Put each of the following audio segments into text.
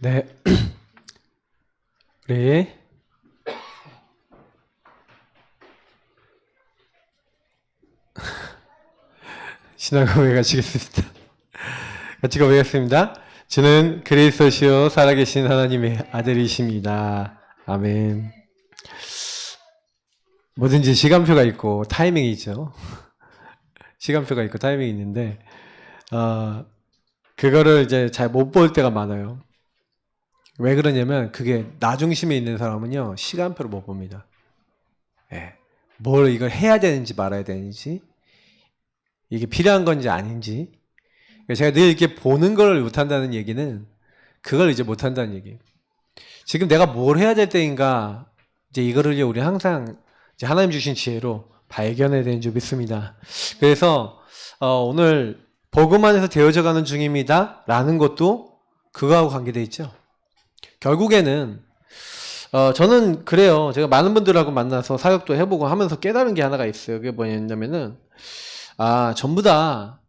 네, 우리 신앙 고백 하시겠습니다. 같이 고백하겠습니다. 저는 그리스도시요 살아계신 하나님의 아들이십니다. 아멘. 뭐든지 시간표가 있고 타이밍이죠. 시간표가 있고 타이밍이 있는데 그거를 이제 잘 못 볼 때가 많아요. 왜 그러냐면 그게 나 중심에 있는 사람은요 시간표를 못 봅니다. 예. 뭘 이걸 해야 되는지 말아야 되는지 이게 필요한 건지 아닌지 제가 늘 이렇게 보는 걸 못한다는 얘기는 그걸 이제 못한다는 얘기예요. 지금 내가 뭘 해야 될 때인가 이제 이거를 우리 항상 이제 하나님 주신 지혜로 발견해야 되는 줄 믿습니다. 그래서 오늘 복음 안에서 되어져가는 중입니다 라는 것도 그거하고 관계되어 있죠. 결국에는 저는 그래요. 제가 많은 분들하고 만나서 사역도 해보고 하면서 깨달은 게 하나가 있어요. 그게 뭐냐면은 전부 다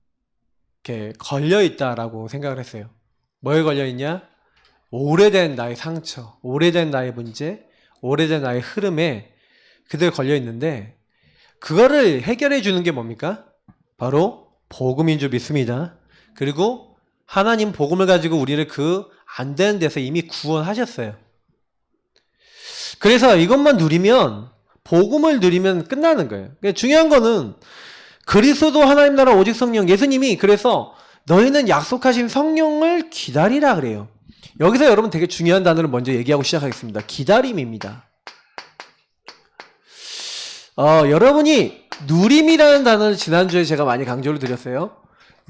이렇게 걸려있다라고 생각을 했어요. 뭐에 걸려있냐? 오래된 나의 상처, 오래된 나의 문제, 오래된 나의 흐름에 그대로 걸려있는데 그거를 해결해 주는 게 뭡니까? 바로 복음인 줄 믿습니다. 그리고 하나님 복음을 가지고 우리를 그 안 되는 데서 이미 구원하셨어요. 그래서 이것만 누리면 복음을 누리면 끝나는 거예요. 그러니까 중요한 거는 그리스도 하나님 나라 오직 성령 예수님이 그래서 너희는 약속하신 성령을 기다리라 그래요. 여기서 여러분 되게 중요한 단어를 먼저 얘기하고 시작하겠습니다. 기다림입니다. 여러분이 누림이라는 단어를 지난주에 제가 많이 강조를 드렸어요.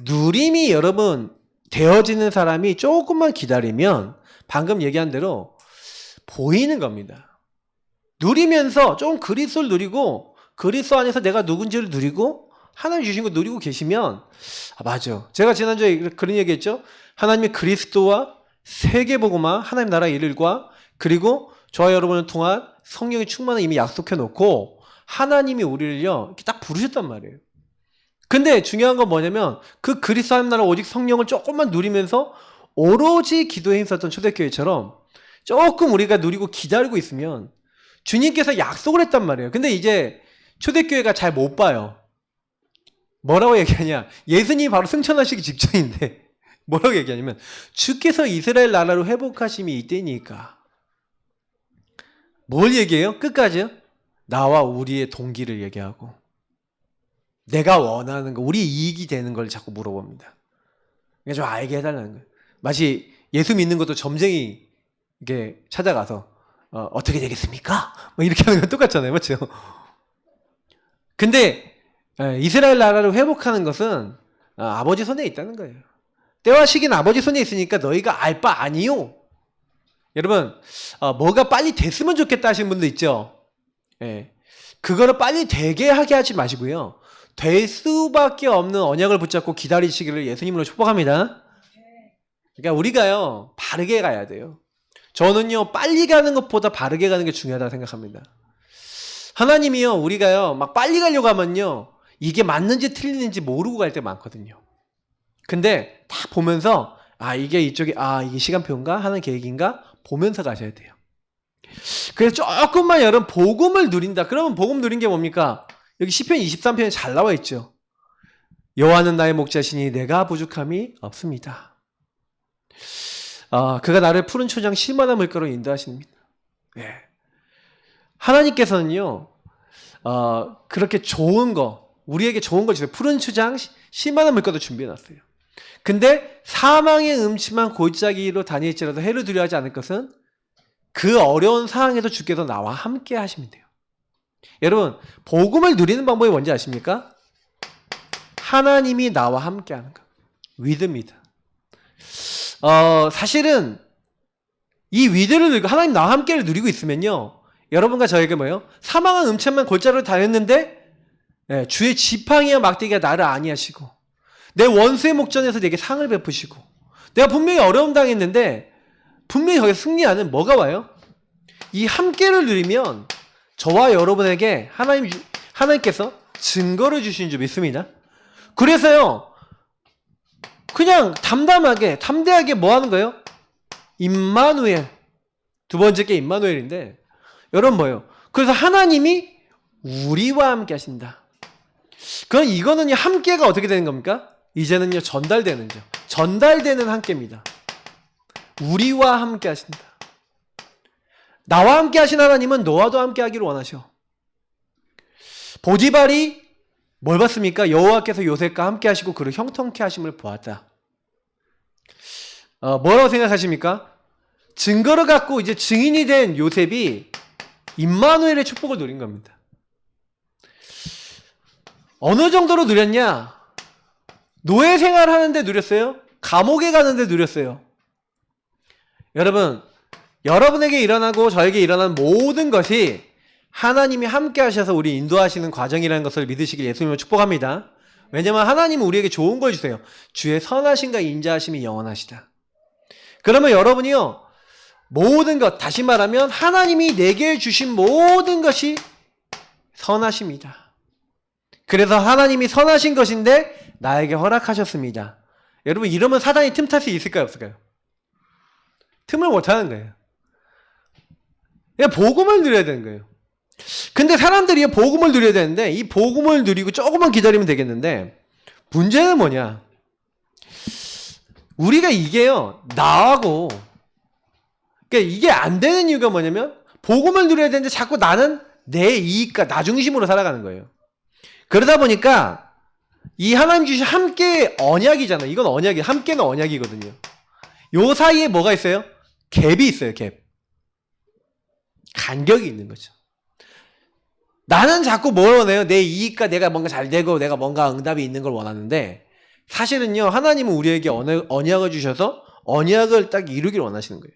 누림이 여러분 되어지는 사람이 조금만 기다리면 방금 얘기한 대로 보이는 겁니다. 누리면서 좀 그리스도를 누리고 그리스도 안에서 내가 누군지를 누리고 하나님 주신 거 누리고 계시면 맞아. 제가 지난주에 그런 얘기했죠. 하나님의 그리스도와 세계복음화 하나님 나라 일일과 그리고 저와 여러분을 통한 성령의 충만을 이미 약속해 놓고 하나님이 우리를요 이렇게 딱 부르셨단 말이에요. 근데 중요한 건 뭐냐면 그 그리스도 하나님 나라 오직 성령을 조금만 누리면서 오로지 기도에 힘썼던 초대교회처럼 조금 우리가 누리고 기다리고 있으면 주님께서 약속을 했단 말이에요. 근데 이제 초대교회가 잘 못 봐요. 뭐라고 얘기하냐? 예수님이 바로 승천하시기 직전인데 뭐라고 얘기하냐면 주께서 이스라엘 나라로 회복하심이 이때니까. 뭘 얘기해요? 끝까지요? 나와 우리의 동기를 얘기하고 내가 원하는 거, 우리 이익이 되는 걸 자꾸 물어봅니다. 그러니까 좀 알게 해달라는 거예요. 마치 예수 믿는 것도 점쟁이 이게 찾아가서 어떻게 되겠습니까? 뭐 이렇게 하는 건 똑같잖아요. 맞죠? 근데 이스라엘 나라를 회복하는 것은 아버지 손에 있다는 거예요. 때와 시기는 아버지 손에 있으니까 너희가 알 바 아니요. 여러분 뭐가 빨리 됐으면 좋겠다 하시는 분도 있죠. 예, 그거를 빨리 되게 하게 하지 마시고요. 될 수밖에 없는 언약을 붙잡고 기다리시기를 예수님으로 축복합니다. 그러니까 우리가요 바르게 가야 돼요. 저는요 빨리 가는 것보다 바르게 가는 게 중요하다고 생각합니다. 하나님이요 우리가요 막 빨리 가려고 하면요 이게 맞는지 틀리는지 모르고 갈 때 많거든요. 근데 다 보면서 이게 이쪽이 이게 시간표인가 하는 계획인가 보면서 가셔야 돼요. 그래서 조금만 여러분 복음을 누린다. 그러면 복음 누린 게 뭡니까? 여기 시편 23편에 잘 나와 있죠. 여호와는 나의 목자시니 내가 부족함이 없습니다. 그가 나를 푸른 초장 실만한 물가로 인도하십니다. 예. 하나님께서는요 그렇게 좋은 거 우리에게 좋은 걸 주세요. 푸른 초장 실만한 물가도 준비해놨어요. 근데 사망의 음침한 골짜기로 다닐지라도 해를 두려워하지 않을 것은 그 어려운 상황에도 주께서 나와 함께 하시면 돼요. 여러분 복음을 누리는 방법이 뭔지 아십니까? 하나님이 나와 함께 하는 것. 위드입니다. 사실은 이 위드를 누리고 하나님 나와 함께를 누리고 있으면요 여러분과 저에게 뭐예요? 사망한 음침한 골짜기로 다녔는데 주의 지팡이와 막대기가 나를 안위하시고 내 원수의 목전에서 내게 상을 베푸시고 내가 분명히 어려움 당했는데 분명히 거기서 승리하는 뭐가 와요? 이 함께를 누리면 저와 여러분에게 하나님께서 증거를 주시는 줄 믿습니다. 그래서요 그냥 담대하게 뭐 하는 거예요? 임마누엘. 두 번째 게 임마누엘인데 여러분 뭐예요? 그래서 하나님이 우리와 함께 하신다. 그럼 이거는 함께가 어떻게 되는 겁니까? 이제는요 전달되는 죠. 전달되는 함께입니다. 우리와 함께 하신다. 나와 함께 하신 하나님은 너와도 함께 하기를 원하셔. 보디발이 뭘 봤습니까? 여호와께서 요셉과 함께 하시고 그를 형통케 하심을 보았다. 뭐라고 생각하십니까? 증거를 갖고 이제 증인이 된 요셉이 임마누엘의 축복을 누린 겁니다. 어느 정도로 누렸냐? 노예 생활하는데 누렸어요? 감옥에 가는데 누렸어요? 여러분, 여러분에게 일어나고 저에게 일어난 모든 것이 하나님이 함께 하셔서 우리 인도하시는 과정이라는 것을 믿으시길 예수님을 축복합니다. 왜냐하면 하나님은 우리에게 좋은 걸 주세요. 주의 선하심과 인자하심이 영원하시다. 그러면 여러분이요, 모든 것, 다시 말하면 하나님이 내게 주신 모든 것이 선하십니다. 그래서 하나님이 선하신 것인데 나에게 허락하셨습니다. 여러분 이러면 사단이 틈탈 수 있을까요? 없을까요? 틈을 못하는 거예요. 그냥 복음을 누려야 되는 거예요. 근데 사람들이 복음을 누려야 되는데 이 복음을 누리고 조금만 기다리면 되겠는데 문제는 뭐냐? 우리가 이게요, 나하고 그러니까 이게 안 되는 이유가 뭐냐면 복음을 누려야 되는데 자꾸 나는 내 이익과 나 중심으로 살아가는 거예요. 그러다 보니까 이 하나님 주신 함께 언약이잖아요. 이건 언약이, 함께는 언약이거든요. 요 사이에 뭐가 있어요? 갭이 있어요. 갭. 간격이 있는 거죠. 나는 자꾸 뭘 원해요? 내 이익과 내가 뭔가 잘 되고 내가 뭔가 응답이 있는 걸 원하는데 사실은요, 하나님은 우리에게 언약을 주셔서 언약을 딱 이루길 원하시는 거예요.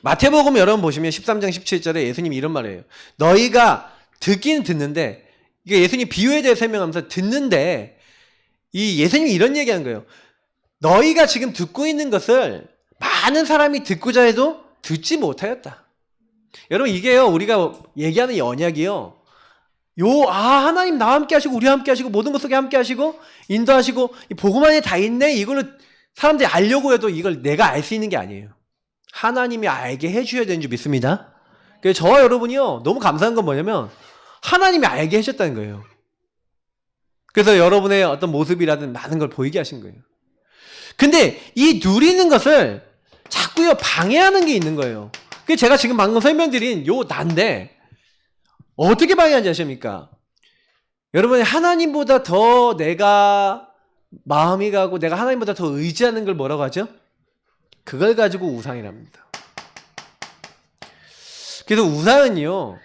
마태복음 여러분 보시면 13장 17절에 예수님이 이런 말이에요. 너희가 듣기는 듣는데, 이게 예수님 비유에 대해 설명하면서 듣는데, 이 예수님이 이런 얘기한 거예요. 너희가 지금 듣고 있는 것을 많은 사람이 듣고자 해도 듣지 못하였다. 여러분 이게요, 우리가 얘기하는 이 언약이요, 하나님 나와 함께 하시고 우리와 함께 하시고 모든 것 속에 함께 하시고 인도하시고 이 복음 안에 다 있네, 이걸 사람들이 알려고 해도 이걸 내가 알 수 있는 게 아니에요. 하나님이 알게 해주셔야 되는 줄 믿습니다. 그래서 저와 여러분이요, 너무 감사한 건 뭐냐면 하나님이 알게 하셨다는 거예요. 그래서 여러분의 어떤 모습이라든 많은 걸 보이게 하신 거예요. 근데 이 누리는 것을 자꾸요 방해하는 게 있는 거예요. 그래서 제가 지금 방금 설명드린 요 난데 어떻게 방해하는지 아십니까? 여러분이 하나님보다 더 내가 마음이 가고 내가 하나님보다 더 의지하는 걸 뭐라고 하죠? 그걸 가지고 우상이랍니다. 그래서 우상은요,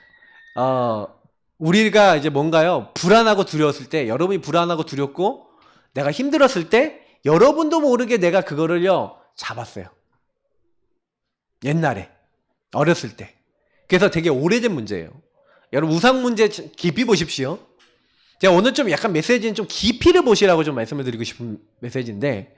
우리가 이제 뭔가요, 불안하고 두려웠을 때, 여러분이 불안하고 두렵고 내가 힘들었을 때 여러분도 모르게 내가 그거를요 잡았어요. 옛날에 어렸을 때. 그래서 되게 오래된 문제예요. 여러분 우상 문제 깊이 보십시오. 제가 오늘 좀 약간 메시지는 좀 깊이를 보시라고 좀 말씀을 드리고 싶은 메시지인데,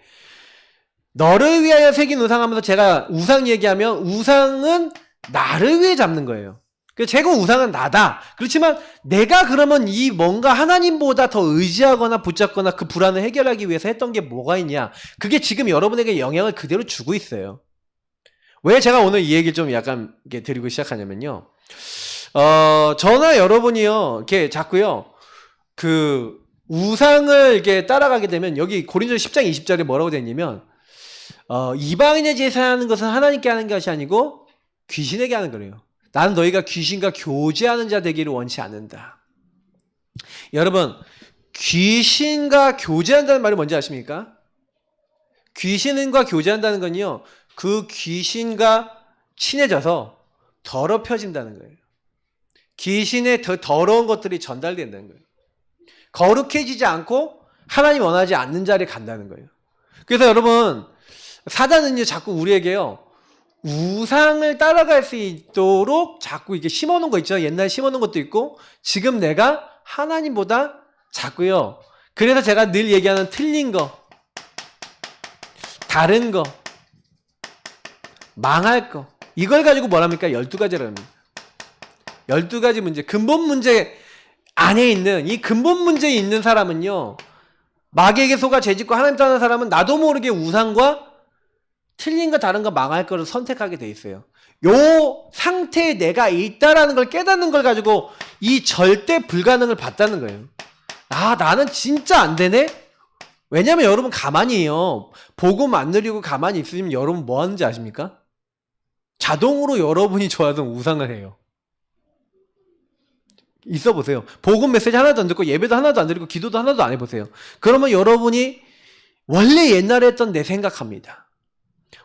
너를 위하여 새긴 우상 하면서 제가 우상 얘기하면 우상은 나를 위해 잡는 거예요. 그래서 제가 우상은 나다. 그렇지만 내가 그러면 이 뭔가 하나님보다 더 의지하거나 붙잡거나 그 불안을 해결하기 위해서 했던 게 뭐가 있냐? 그게 지금 여러분에게 영향을 그대로 주고 있어요. 왜 제가 오늘 이 얘기를 좀 약간 이렇게 드리고 시작하냐면요. 저나 여러분이요, 이렇게 자꾸요, 그 우상을 이렇게 따라가게 되면 여기 고린도서 10장 20절에 뭐라고 되어 있냐면, 이방인의 제사하는 것은 하나님께 하는 것이 아니고 귀신에게 하는 거래요. 나는 너희가 귀신과 교제하는 자 되기를 원치 않는다. 여러분, 귀신과 교제한다는 말이 뭔지 아십니까? 귀신과 교제한다는 건요, 그 귀신과 친해져서 더럽혀진다는 거예요. 귀신의 더 더러운 것들이 전달된다는 거예요. 거룩해지지 않고 하나님 원하지 않는 자리에 간다는 거예요. 그래서 여러분, 사단은요 자꾸 우리에게요 우상을 따라갈 수 있도록 자꾸 이게 심어놓은 거 있죠. 옛날에 심어놓은 것도 있고 지금 내가 하나님보다 자꾸요, 그래서 제가 늘 얘기하는 틀린 거, 다른 거, 망할 거, 이걸 가지고 뭐랍니까? 12가지라고 합니다. 12가지 문제, 근본 문제 안에 있는 이 근본 문제에 있는 사람은요, 마귀에게 속아 죄짓고 하나님 떠난 사람은 나도 모르게 우상과 틀린 거 다른 거 망할 거를 선택하게 돼 있어요. 요 상태에 내가 있다라는 걸 깨닫는 걸 가지고 이 절대 불가능을 봤다는 거예요. 아, 나는 진짜 안 되네? 왜냐면 여러분 가만히 해요. 복음 안 누리고 가만히 있으면 여러분 뭐 하는지 아십니까? 자동으로 여러분이 좋아하던 우상을 해요. 있어 보세요. 복음 메시지 하나도 안 듣고 예배도 하나도 안 드리고 기도도 하나도 안 해보세요. 그러면 여러분이 원래 옛날에 했던 내 생각합니다.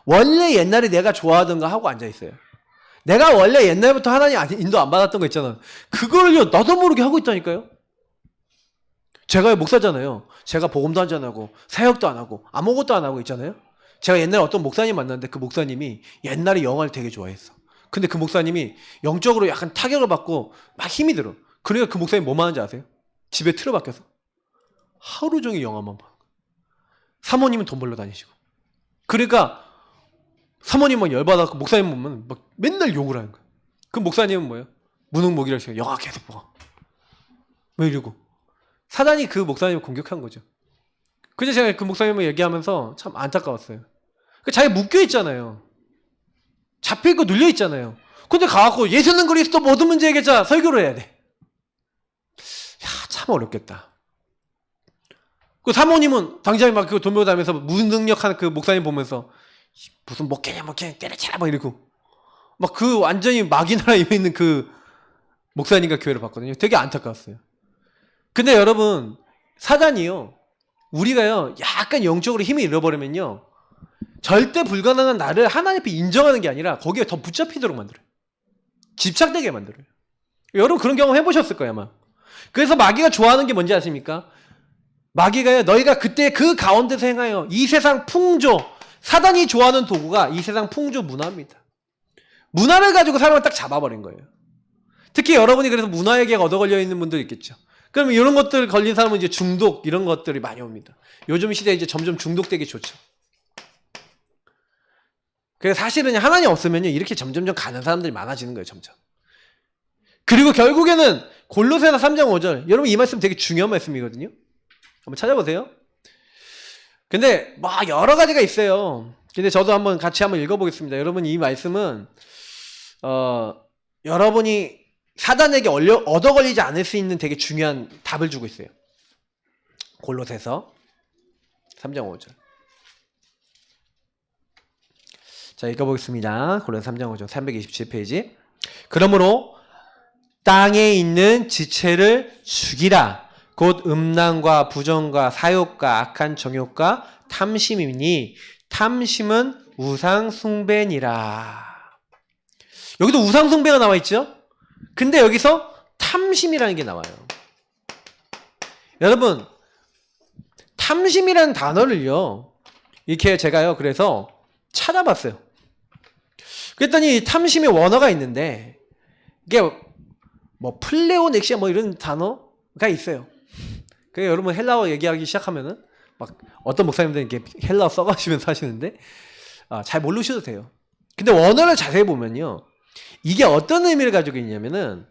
원래 옛날에 내가 좋아하던 거 하고 앉아있어요. 내가 원래 옛날부터 하나님 인도 안 받았던 거 있잖아. 그걸요 나도 모르게 하고 있다니까요. 제가 목사잖아요. 제가 복음도 안 전하고 사역도 안 하고 아무것도 안 하고 있잖아요. 제가 옛날에 어떤 목사님 만났는데 그 목사님이 옛날에 영화를 되게 좋아했어. 근데 그 목사님이 영적으로 약간 타격을 받고 막 힘이 들어. 그러니까 그 목사님 뭐만 하는지 아세요? 집에 틀어박혀서 하루 종일 영화만 봐. 사모님은 돈 벌러 다니시고. 그러니까 사모님 막 열받아서 목사님 보면 막 맨날 욕을 하는 거야. 그 목사님은 뭐예요? 무능목이라 해서 영화 계속 봐. 왜 이러고? 사단이 그 목사님을 공격한 거죠. 그래서 제가 그 목사님을 얘기하면서 참 안타까웠어요. 자기 묶여 있잖아요. 잡혀있고 눌려있잖아요. 근데 가갖고 예수는 그리스도 모든 문제 해결자 설교를 해야 돼. 야, 참 어렵겠다. 그 사모님은 당장에 막 그 돈 벌고 다니면서 무능력한 그 목사님 보면서 무슨 목회냐 때려치라 막 이러고 막 그 완전히 마귀 나라에 있는 그 목사님과 교회를 봤거든요. 되게 안타까웠어요. 근데 여러분 사단이요 우리가요 약간 영적으로 힘을 잃어버리면요 절대 불가능한 나를 하나님 앞에 인정하는 게 아니라 거기에 더 붙잡히도록 만들어요. 집착되게 만들어요. 여러분 그런 경험 해보셨을 거예요 아마. 그래서 마귀가 좋아하는 게 뭔지 아십니까? 마귀가요 너희가 그때 그 가운데서 행하여 이 세상 풍조 사단이 좋아하는 도구가 이 세상 풍조 문화입니다. 문화를 가지고 사람을 딱 잡아버린 거예요. 특히 여러분이 그래서 문화에게 얻어걸려 있는 분들 있겠죠. 그러면 이런 것들 걸린 사람은 이제 중독 이런 것들이 많이 옵니다. 요즘 시대에 이제 점점 중독되기 좋죠. 그래서 사실은 하나님 없으면요 이렇게 점점점 가는 사람들이 많아지는 거예요 점점. 그리고 결국에는 골로새서 3장 5절 여러분 이 말씀 되게 중요한 말씀이거든요. 한번 찾아보세요. 근데 막 여러 가지가 있어요. 근데 저도 같이 한번 읽어보겠습니다. 여러분 이 말씀은 여러분이 사단에게 얻어걸리지 않을 수 있는 되게 중요한 답을 주고 있어요. 골로새서 3장 5절. 자 읽어보겠습니다. 골로새 3장 5절 327페이지. 그러므로 땅에 있는 지체를 죽이라. 곧 음란과 부정과 사욕과 악한 정욕과 탐심이니 탐심은 우상 숭배니라. 여기도 우상 숭배가 나와 있죠? 근데 여기서 탐심이라는 게 나와요. 여러분 탐심이라는 단어를요 이렇게 제가요 그래서 찾아봤어요. 그랬더니 탐심의 원어가 있는데 이게 뭐 플레오넥시아 뭐 이런 단어가 있어요. 그래서 여러분 헬라어 얘기하기 시작하면은 막 어떤 목사님들은 이렇게 헬라어 써가시면서 하시는데 잘 모르셔도 돼요. 근데 원어를 자세히 보면요 이게 어떤 의미를 가지고 있냐면은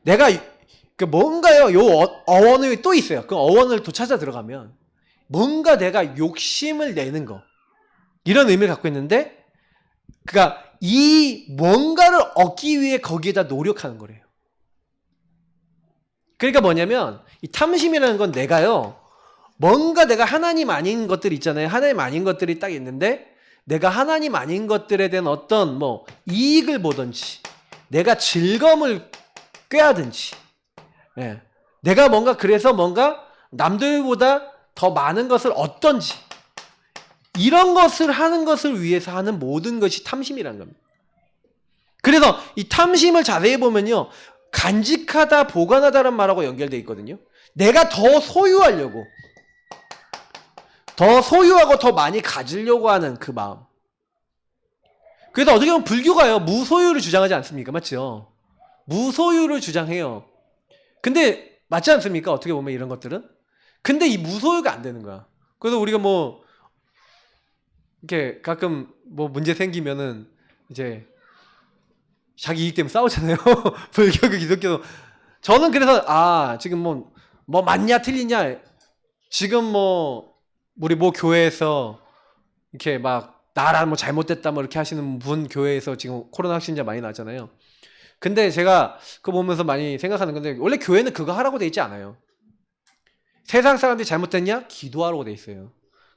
내가 뭔가요 요 어원이 또 있어요. 그 어원을 또 찾아 들어가면 뭔가 내가 욕심을 내는 거 이런 의미를 갖고 있는데 그러니까 이 뭔가를 얻기 위해 거기에다 노력하는 거래요. 그러니까 뭐냐면 이 탐심이라는 건 내가요 뭔가 내가 하나님 아닌 것들 있잖아요. 하나님 아닌 것들이 딱 있는데 내가 하나님 아닌 것들에 대한 어떤 뭐 이익을 보든지 내가 즐거움을 꾀하든지 내가 그래서 뭔가 남들보다 더 많은 것을 얻든지 이런 것을 하는 것을 위해서 하는 모든 것이 탐심이라는 겁니다. 그래서 이 탐심을 자세히 보면요 간직하다 보관하다라는 말하고 연결되어 있거든요. 내가 더 소유하려고 더 소유하고 더 많이 가지려고 하는 그 마음. 그래서 어떻게 보면 불교가요 무소유를 주장하지 않습니까? 맞죠? 무소유를 주장해요. 근데 맞지 않습니까? 어떻게 보면 이런 것들은. 근데 이 무소유가 안 되는 거야. 그래서 우리가 이렇게 가끔 문제 생기면은 이제 자기 이익 때문에 싸우잖아요. 불교고 기독교도. 저는 그래서 지금 뭐 맞냐 틀리냐 지금 우리 교회에서 이렇게 막 나라 뭐 잘못됐다 뭐 이렇게 하시는 분 교회에서 지금 코로나 확진자 많이 나잖아요. 근데 제가 그거 보면서 많이 생각하는 건데 원래 교회는 그거 하라고 돼 있지 않아요. 세상 사람들이 잘못됐냐? 기도하라고 돼 있어요.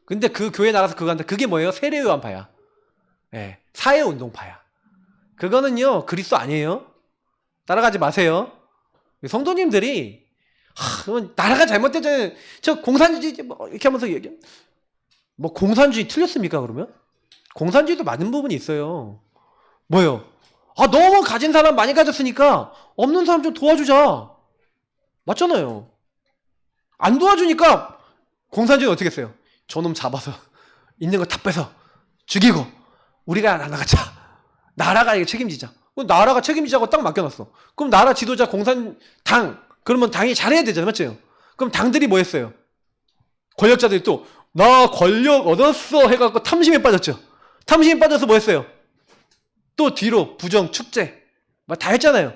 근데 그 교회 나가서 그거 한다. 그게 뭐예요? 세례요한파야. 예, 사회운동파야. 그거는요 그리스도 아니에요. 따라가지 마세요. 성도님들이 나라가 잘못됐잖아요. 저 공산주의 뭐 이렇게 하면서 얘기. 뭐 공산주의 틀렸습니까 그러면? 공산주의도 맞는 부분이 있어요. 뭐요? 너무 가진 사람 많이 가졌으니까 없는 사람 좀 도와주자. 맞잖아요. 안 도와주니까 공산주의는 어떻게 했어요? 저놈 잡아서 있는 거 다 빼서 죽이고 우리가 나가자. 나라가 이게 책임지자. 그럼 나라가 책임지자고 딱 맡겨놨어. 그럼 나라 지도자 공산당 그러면 당이 잘해야 되잖아요. 맞죠? 그럼 당들이 뭐 했어요? 권력자들이 또 나 권력 얻었어 해갖고 탐심에 빠졌죠. 탐심에 빠져서 뭐 했어요? 또 뒤로 부정, 축제 막 다 했잖아요.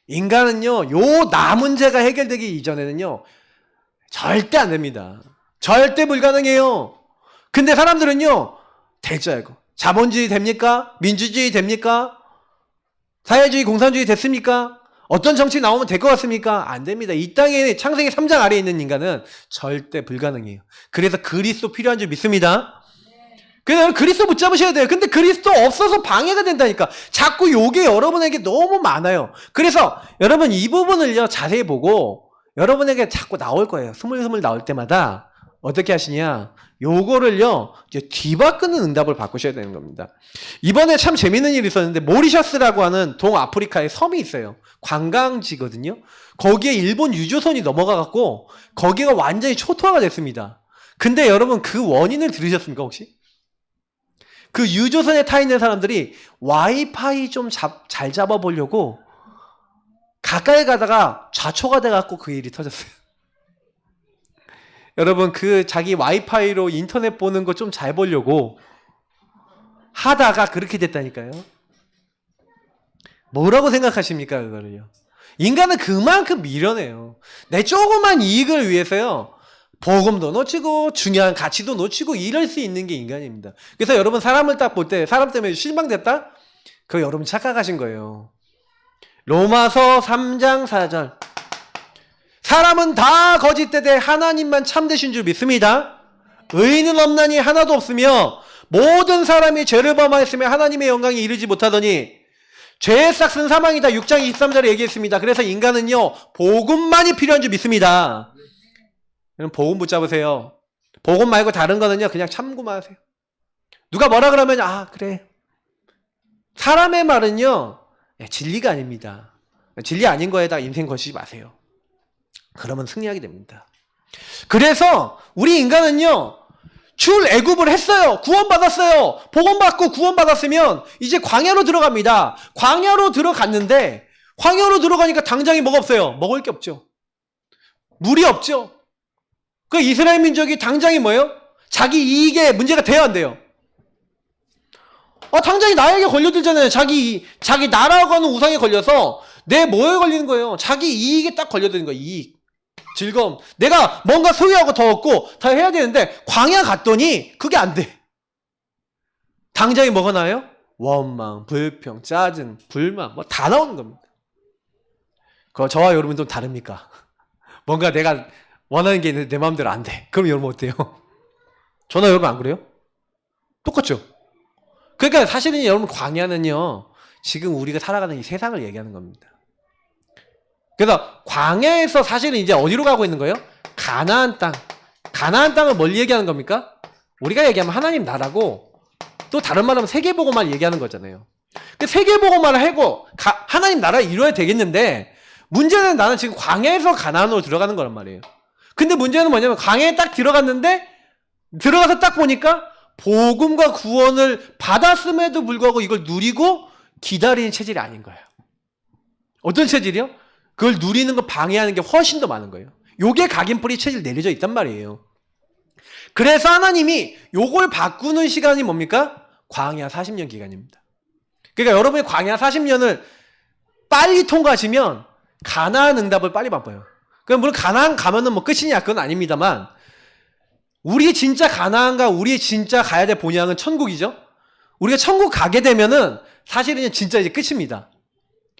인간은요 요 나 문제가 해결되기 이전에는요 절대 안 됩니다. 절대 불가능해요. 근데 사람들은요 될 줄 알고 자본주의 됩니까? 민주주의 됩니까? 사회주의, 공산주의 됐습니까? 어떤 정치 나오면 될 것 같습니까? 안 됩니다. 이 땅에 창세기 3장 아래에 있는 인간은 절대 불가능해요. 그래서 그리스도 필요한 줄 믿습니다. 그래서 그리스도 붙잡으셔야 돼요. 근데 그리스도 없어서 방해가 된다니까. 자꾸 요게 여러분에게 너무 많아요. 그래서 여러분 이 부분을요 자세히 보고 여러분에게 자꾸 나올 거예요. 스물스물 나올 때마다 어떻게 하시냐? 요거를요 이제 뒤바꾸는 응답을 바꾸셔야 되는 겁니다. 이번에 참 재밌는 일이 있었는데 모리셔스라고 하는 동아프리카의 섬이 있어요. 관광지거든요. 거기에 일본 유조선이 넘어가갖고 거기가 완전히 초토화가 됐습니다. 근데 여러분 그 원인을 들으셨습니까 혹시? 그 유조선에 타 있는 사람들이 와이파이 좀 잘 잡아보려고 가까이 가다가 좌초가 돼갖고 그 일이 터졌어요. 여러분 그 자기 와이파이로 인터넷 보는 거 좀 잘 보려고 하다가 그렇게 됐다니까요. 뭐라고 생각하십니까 그거를요? 인간은 그만큼 미련해요. 내 조그만 이익을 위해서요. 복음도 놓치고 중요한 가치도 놓치고 이럴 수 있는 게 인간입니다. 그래서 여러분 사람을 딱 볼 때 사람 때문에 실망됐다? 그거 여러분 착각하신 거예요. 로마서 3장 4절 사람은 다 거짓되되 하나님만 참되신 줄 믿습니다. 의인은 없나니 하나도 없으며 모든 사람이 죄를 범하였으며 하나님의 영광에 이르지 못하더니 죄의 싹은 사망이다. 6장 23절에 얘기했습니다. 그래서 인간은요 복음만이 필요한 줄 믿습니다. 복음 붙잡으세요. 복음 말고 다른 거는요 그냥 참고만 하세요. 누가 뭐라 그러면 그래. 사람의 말은요 진리가 아닙니다. 진리 아닌 거에다 인생 거시지 마세요. 그러면 승리하게 됩니다. 그래서 우리 인간은요 출애굽을 했어요. 구원받았어요. 복음받고 구원받았으면 이제 광야로 들어갑니다. 광야로 들어갔는데 광야로 들어가니까 당장에 뭐가 없어요? 먹을 게 없죠. 물이 없죠. 그 이스라엘 민족이 당장이 뭐예요? 자기 이익에 문제가 돼야 안 돼요. 당장이 나에게 걸려들잖아요. 자기 나라고 하는 우상에 걸려서 내 뭐에 걸리는 거예요? 자기 이익에 딱 걸려드는 거예요. 이익, 즐거움. 내가 뭔가 소유하고 더 얻고 더 해야 되는데 광야 갔더니 그게 안 돼. 당장에 뭐가 나요? 원망, 불평, 짜증, 불만 뭐 다 나오는 겁니다. 그거 저와 여러분 좀 다릅니까? 뭔가 내가 원하는 게 있는데 내 마음대로 안 돼. 그럼 여러분 어때요? 저나 여러분 안 그래요? 똑같죠? 그러니까 사실은 여러분 광야는요 지금 우리가 살아가는 이 세상을 얘기하는 겁니다. 그래서 광야에서 사실은 이제 어디로 가고 있는 거예요? 가나안 땅. 가나안 땅을 뭘 얘기하는 겁니까? 우리가 얘기하면 하나님 나라고 또 다른 말하면 세계복음만 얘기하는 거잖아요. 그 세계복음만 하고 하나님 나라를 이루어야 되겠는데 문제는 나는 지금 광야에서 가나안으로 들어가는 거란 말이에요. 근데 문제는 뭐냐면 광야에 딱 들어갔는데 들어가서 딱 보니까 복음과 구원을 받았음에도 불구하고 이걸 누리고 기다리는 체질이 아닌 거예요. 어떤 체질이요? 그걸 누리는 거 방해하는 게 훨씬 더 많은 거예요. 요게 각인뿌리 체질 내려져 있단 말이에요. 그래서 하나님이 요걸 바꾸는 시간이 뭡니까? 광야 40년 기간입니다. 그러니까 여러분이 광야 40년을 빨리 통과하시면 가나안 응답을 빨리 받아요. 그럼 물론 가나안 가면은 뭐 끝이냐 그건 아닙니다만 우리 진짜 가나안과 우리 진짜 가야 될 본향은 천국이죠. 우리가 천국 가게 되면은 사실은 진짜 이제 끝입니다.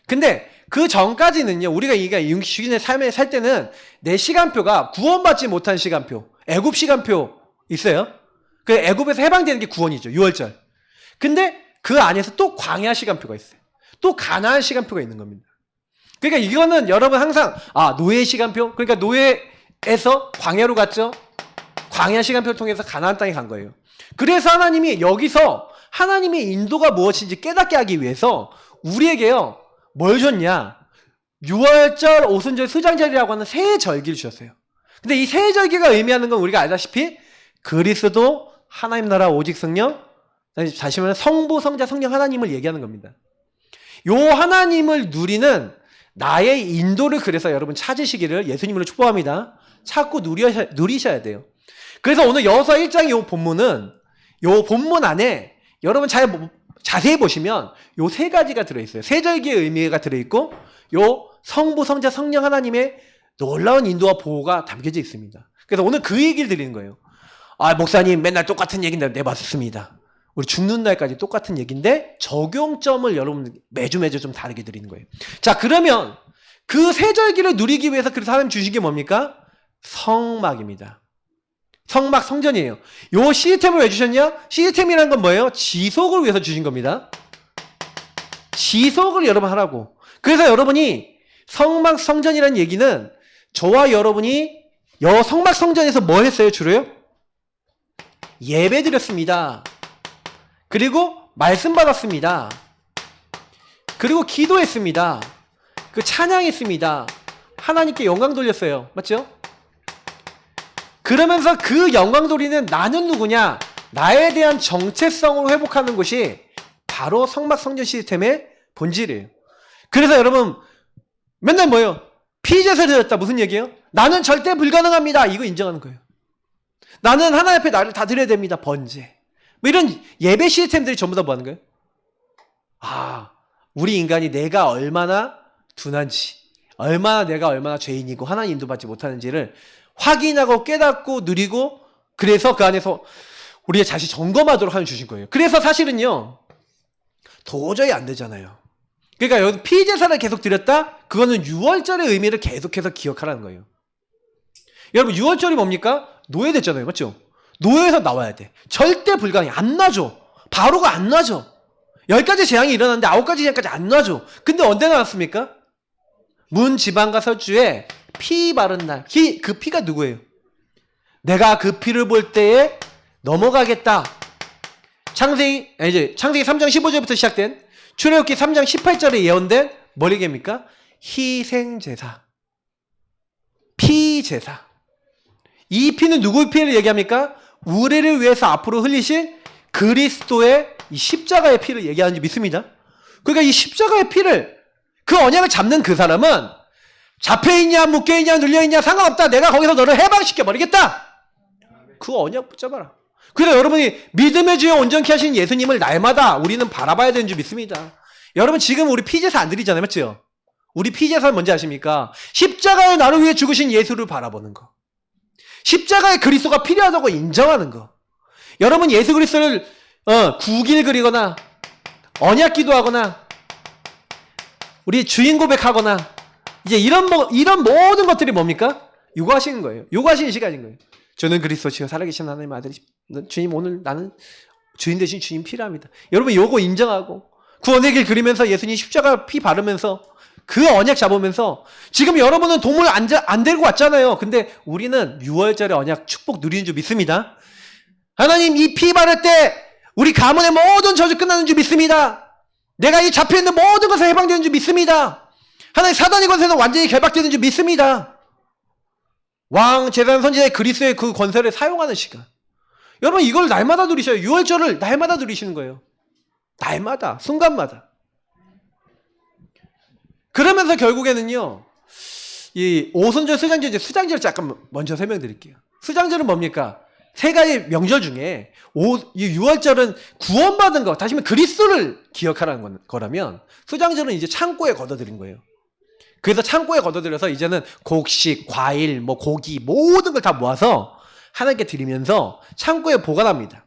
근데 그 전까지는요, 우리가 이게 육신의 삶에 살 때는 내 시간표가 구원받지 못한 시간표, 애굽 시간표 있어요. 그 애굽에서 해방되는 게 구원이죠. 유월절. 근데 그 안에서 또 광야 시간표가 있어요. 또 가나안 시간표가 있는 겁니다. 그러니까 이거는 여러분 항상 노예 시간표, 그러니까 노예에서 광야로 갔죠. 광야 시간표를 통해서 가나안 땅에 간 거예요. 그래서 하나님이 여기서 하나님의 인도가 무엇인지 깨닫게 하기 위해서 우리에게요, 뭘 줬냐? 유월절, 오순절, 수장절이라고 하는 새 절기를 주셨어요. 근데 이 새 절기가 의미하는 건 우리가 알다시피 그리스도, 하나님 나라, 오직 성령, 다시 말하면 성부, 성자, 성령 하나님을 얘기하는 겁니다. 요 하나님을 누리는 나의 인도를 그래서 여러분 찾으시기를 예수님으로 축복합니다. 찾고 누리셔야 돼요. 그래서 오늘 여호수아 1장 요 본문은 요 본문 안에 여러분 자세히 보시면 요 세 가지가 들어있어요. 세 절기의 의미가 들어있고 요 성부, 성자, 성령 하나님의 놀라운 인도와 보호가 담겨져 있습니다. 그래서 오늘 그 얘기를 드리는 거예요. 목사님 맨날 똑같은 얘기인데 네, 맞습니다. 우리 죽는 날까지 똑같은 얘기인데 적용점을 여러분 매주 좀 다르게 드리는 거예요. 자, 그러면 그 세 절기를 누리기 위해서 그래서 하나님 주신 게 뭡니까? 성막입니다. 성막, 성전이에요. 요 시스템을 왜 주셨냐? 시스템이라는 건 뭐예요? 지속을 위해서 주신 겁니다. 지속을 여러분 하라고. 그래서 여러분이 성막, 성전이라는 얘기는 저와 여러분이 성막, 성전에서 뭐 했어요? 주로요? 예배 드렸습니다. 그리고 말씀 받았습니다. 그리고 기도했습니다. 그 찬양했습니다. 하나님께 영광 돌렸어요. 맞죠? 그러면서 그 영광 돌리는 나는 누구냐? 나에 대한 정체성을 회복하는 것이 바로 성막 성전 시스템의 본질이에요. 그래서 여러분 맨날 뭐예요? 피제사 드렸다. 무슨 얘기예요? 나는 절대 불가능합니다. 이거 인정하는 거예요. 나는 하나님 앞에 나를 다 드려야 됩니다. 번제. 뭐 이런 예배 시스템들이 전부 다 뭐 하는 거예요? 우리 인간이 내가 얼마나 둔한지, 내가 얼마나 죄인이고 하나님 인도받지 못하는지를 확인하고 깨닫고 누리고, 그래서 그 안에서 우리의 자신 점검하도록 하는 주신 거예요. 그래서 사실은요, 도저히 안 되잖아요. 그러니까 여기 피제사를 계속 드렸다? 그거는 유월절의 의미를 계속해서 기억하라는 거예요. 여러분, 유월절이 뭡니까? 노예됐잖아요. 맞죠? 노예에서 나와야 돼. 절대 불가능해. 안 놔줘. 바로가 안 놔줘. 10가지 재앙이 일어났는데 9가지 재앙까지 안 놔줘. 근데 언제 나왔습니까? 문 지방과 서주에 피 바른 날. 그 피가 누구예요? 내가 그 피를 볼 때에 넘어가겠다. 창세기 3장 15절부터 시작된 출애굽기 3장 18절에 예언된 뭘 얘기합니까? 희생제사. 피제사. 이 피는 누구의 피를 얘기합니까? 우리를 위해서 앞으로 흘리실 그리스도의 이 십자가의 피를 얘기하는지 믿습니다. 그러니까 이 십자가의 피를, 그 언약을 잡는 그 사람은 잡혀있냐 묶여있냐 눌려있냐 상관없다. 내가 거기서 너를 해방시켜버리겠다. 그 언약 붙잡아라. 그래서 여러분이 믿음의 주여 온전케 하신 예수님을 날마다 우리는 바라봐야 되는 줄 믿습니다. 여러분 지금 우리 피제사 안 드리잖아요. 맞죠? 우리 피제사는 뭔지 아십니까? 십자가에 나를 위해 죽으신 예수를 바라보는 거. 십자가의 그리스도가 필요하다고 인정하는 거. 여러분 예수 그리스도를 국일 그리거나 언약 기도하거나 우리 주인 고백하거나 이제 이런 모든 것들이 뭡니까? 요구하시는 거예요. 요구하시는 시간인 거예요. 저는 그리스도시요 살아계신 하나님의 아들이 주님, 오늘 나는 주인 대신 주님 필요합니다. 여러분 요거 인정하고 구원의 길 그리면서 예수님 십자가 피 바르면서 그 언약 잡으면서 지금 여러분은 동물 안 데리고 왔잖아요. 근데 우리는 6월절의 언약 축복 누리는 줄 믿습니다. 하나님 이 피 바를 때 우리 가문의 모든 저주 끝나는 줄 믿습니다. 내가 이 잡혀있는 모든 것을 해방되는 줄 믿습니다. 하나님 사단의 권세는 완전히 결박되는 줄 믿습니다. 왕, 제사장, 선지자의 그리스도의 그 권세를 사용하는 시간. 여러분 이걸 날마다 누리셔요. 6월절을 날마다 누리시는 거예요. 날마다, 순간마다. 그러면서 결국에는요, 이 오순절, 수장절, 수장절 잠깐 먼저 설명드릴게요. 수장절은 뭡니까? 세 가지 명절 중에 이 6월절은 구원받은 거, 다시 말하면 그리스도를 기억하라는 거라면 수장절은 이제 창고에 걷어들인 거예요. 그래서 창고에 걷어들여서 이제는 곡식, 과일, 고기 모든 걸 다 모아서 하나님께 드리면서 창고에 보관합니다.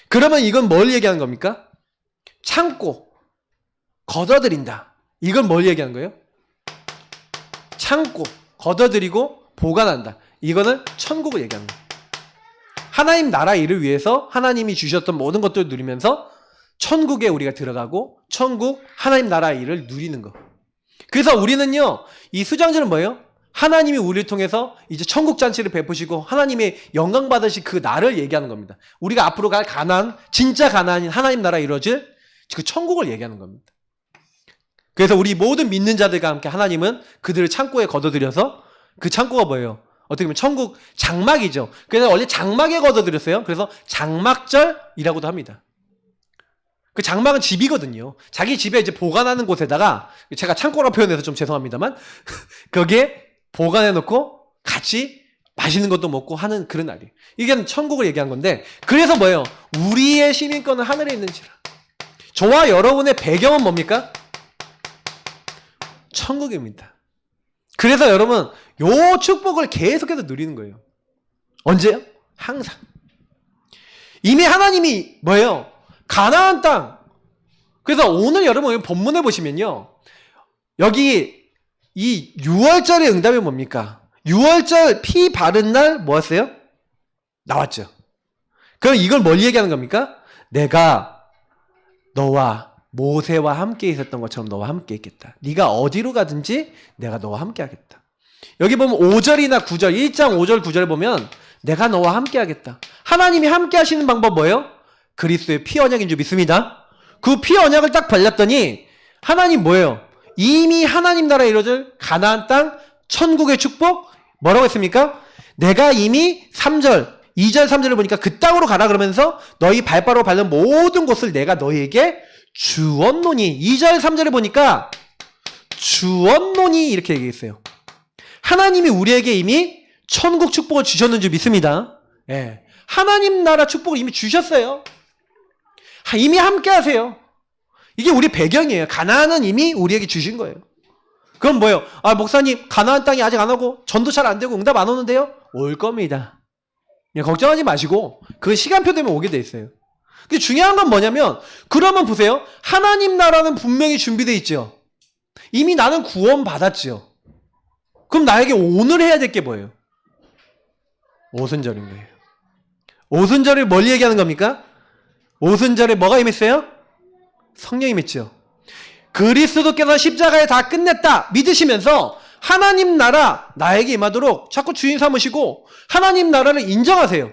그러면 이건 뭘 얘기하는 겁니까? 창고, 걷어들인다. 이건 뭘 얘기하는 거예요? 창고, 걷어들이고 보관한다. 이거는 천국을 얘기하는 거예요. 하나님 나라 일을 위해서 하나님이 주셨던 모든 것들을 누리면서 천국에 우리가 들어가고 천국 하나님 나라 일을 누리는 거. 그래서 우리는요, 이 수장절은 뭐예요? 하나님이 우리를 통해서 이제 천국 잔치를 베푸시고 하나님의 영광 받으실 그 날을 얘기하는 겁니다. 우리가 앞으로 갈 가나안, 진짜 가나안인 하나님 나라 이루어질 그 천국을 얘기하는 겁니다. 그래서 우리 모든 믿는 자들과 함께 하나님은 그들을 창고에 걷어들여서 그 창고가 뭐예요? 어떻게 보면 천국 장막이죠. 그래서 원래 장막에 걷어들였어요. 그래서 장막절이라고도 합니다. 그 장막은 집이거든요. 자기 집에 이제 보관하는 곳에다가, 제가 창고라고 표현해서 좀 죄송합니다만, 거기에 보관해 놓고 같이 맛있는 것도 먹고 하는 그런 날이에요. 이게 천국을 얘기한 건데, 그래서 뭐예요? 우리의 시민권은 하늘에 있는지라. 저와 여러분의 배경은 뭡니까? 천국입니다. 그래서 여러분, 요 축복을 계속해서 누리는 거예요. 언제요? 항상. 이미 하나님이 뭐예요? 가나안 땅. 그래서 오늘 여러분 본문에 보시면요, 여기 이 6월절의 응답이 뭡니까? 6월절 피 바른 날 뭐였어요? 나왔죠. 그럼 이걸 뭘 얘기하는 겁니까? 내가 너와 모세와 함께 있었던 것처럼 너와 함께 있겠다. 네가 어디로 가든지 내가 너와 함께 하겠다. 여기 보면 5절이나 9절, 1장 5절 9절에 보면 내가 너와 함께 하겠다. 하나님이 함께 하시는 방법 뭐예요? 그리스도의 피 언약인 줄 믿습니다. 그 피 언약을 딱 발렸더니 하나님 뭐예요? 이미 하나님 나라에 이루어질 가나안 땅 천국의 축복 뭐라고 했습니까? 내가 이미 3절 2절 3절을 보니까 그 땅으로 가라 그러면서 너희 발바로 밟는 모든 곳을 내가 너희에게 주었노니. 2절 3절에 보니까 주었노니 이렇게 얘기했어요. 하나님이 우리에게 이미 천국 축복을 주셨는 줄 믿습니다. 예. 하나님 나라 축복을 이미 주셨어요. 이미 함께 하세요. 이게 우리 배경이에요. 가나안은 이미 우리에게 주신 거예요. 그럼 뭐예요? 아, 목사님, 가나안 땅이 아직 안 오고 전도 잘 안 되고 응답 안 오는데요? 올 겁니다. 걱정하지 마시고 그 시간표 되면 오게 돼 있어요. 근데 중요한 건 뭐냐면, 그러면 보세요. 하나님 나라는 분명히 준비되어 있죠. 이미 나는 구원 받았죠. 그럼 나에게 오늘 해야 될 게 뭐예요? 오순절인 거예요. 오순절을 뭘 얘기하는 겁니까? 오순절에 뭐가 임했어요? 성령이 임했죠. 그리스도께서 십자가에 다 끝냈다 믿으시면서 하나님 나라 나에게 임하도록 자꾸 주인 삼으시고 하나님 나라를 인정하세요.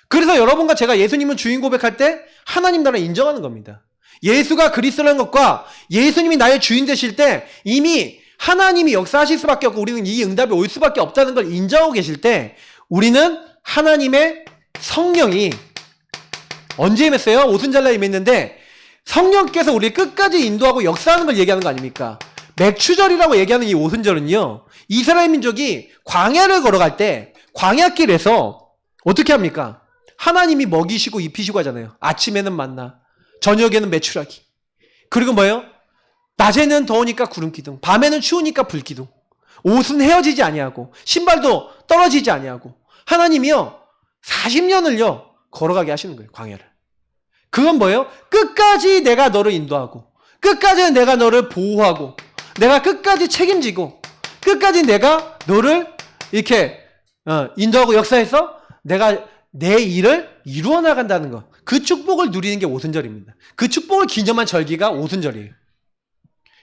그래서 여러분과 제가 예수님은 주인 고백할 때 하나님 나라를 인정하는 겁니다. 예수가 그리스도라는 것과 예수님이 나의 주인 되실 때 이미 하나님이 역사하실 수밖에 없고 우리는 이 응답이 올 수밖에 없다는 걸 인정하고 계실 때 우리는 하나님의 성령이 언제 임했어요? 오순절날 임했는데 성령께서 우리를 끝까지 인도하고 역사하는 걸 얘기하는 거 아닙니까? 맥추절이라고 얘기하는 이 오순절은요, 이스라엘 민족이 광야를 걸어갈 때 광야길에서 어떻게 합니까? 하나님이 먹이시고 입히시고 하잖아요. 아침에는 만나, 저녁에는 메추라기. 그리고 뭐예요? 낮에는 더우니까 구름기둥, 밤에는 추우니까 불기둥. 옷은 헤어지지 아니하고 신발도 떨어지지 아니하고 하나님이요 40년을요 걸어가게 하시는 거예요. 광야를. 그건 뭐예요? 끝까지 내가 너를 인도하고 끝까지 내가 너를 보호하고 내가 끝까지 책임지고 끝까지 내가 너를 이렇게 인도하고 역사해서 내가 내 일을 이루어 나간다는 것. 그 축복을 누리는 게 오순절입니다. 그 축복을 기념한 절기가 오순절이에요.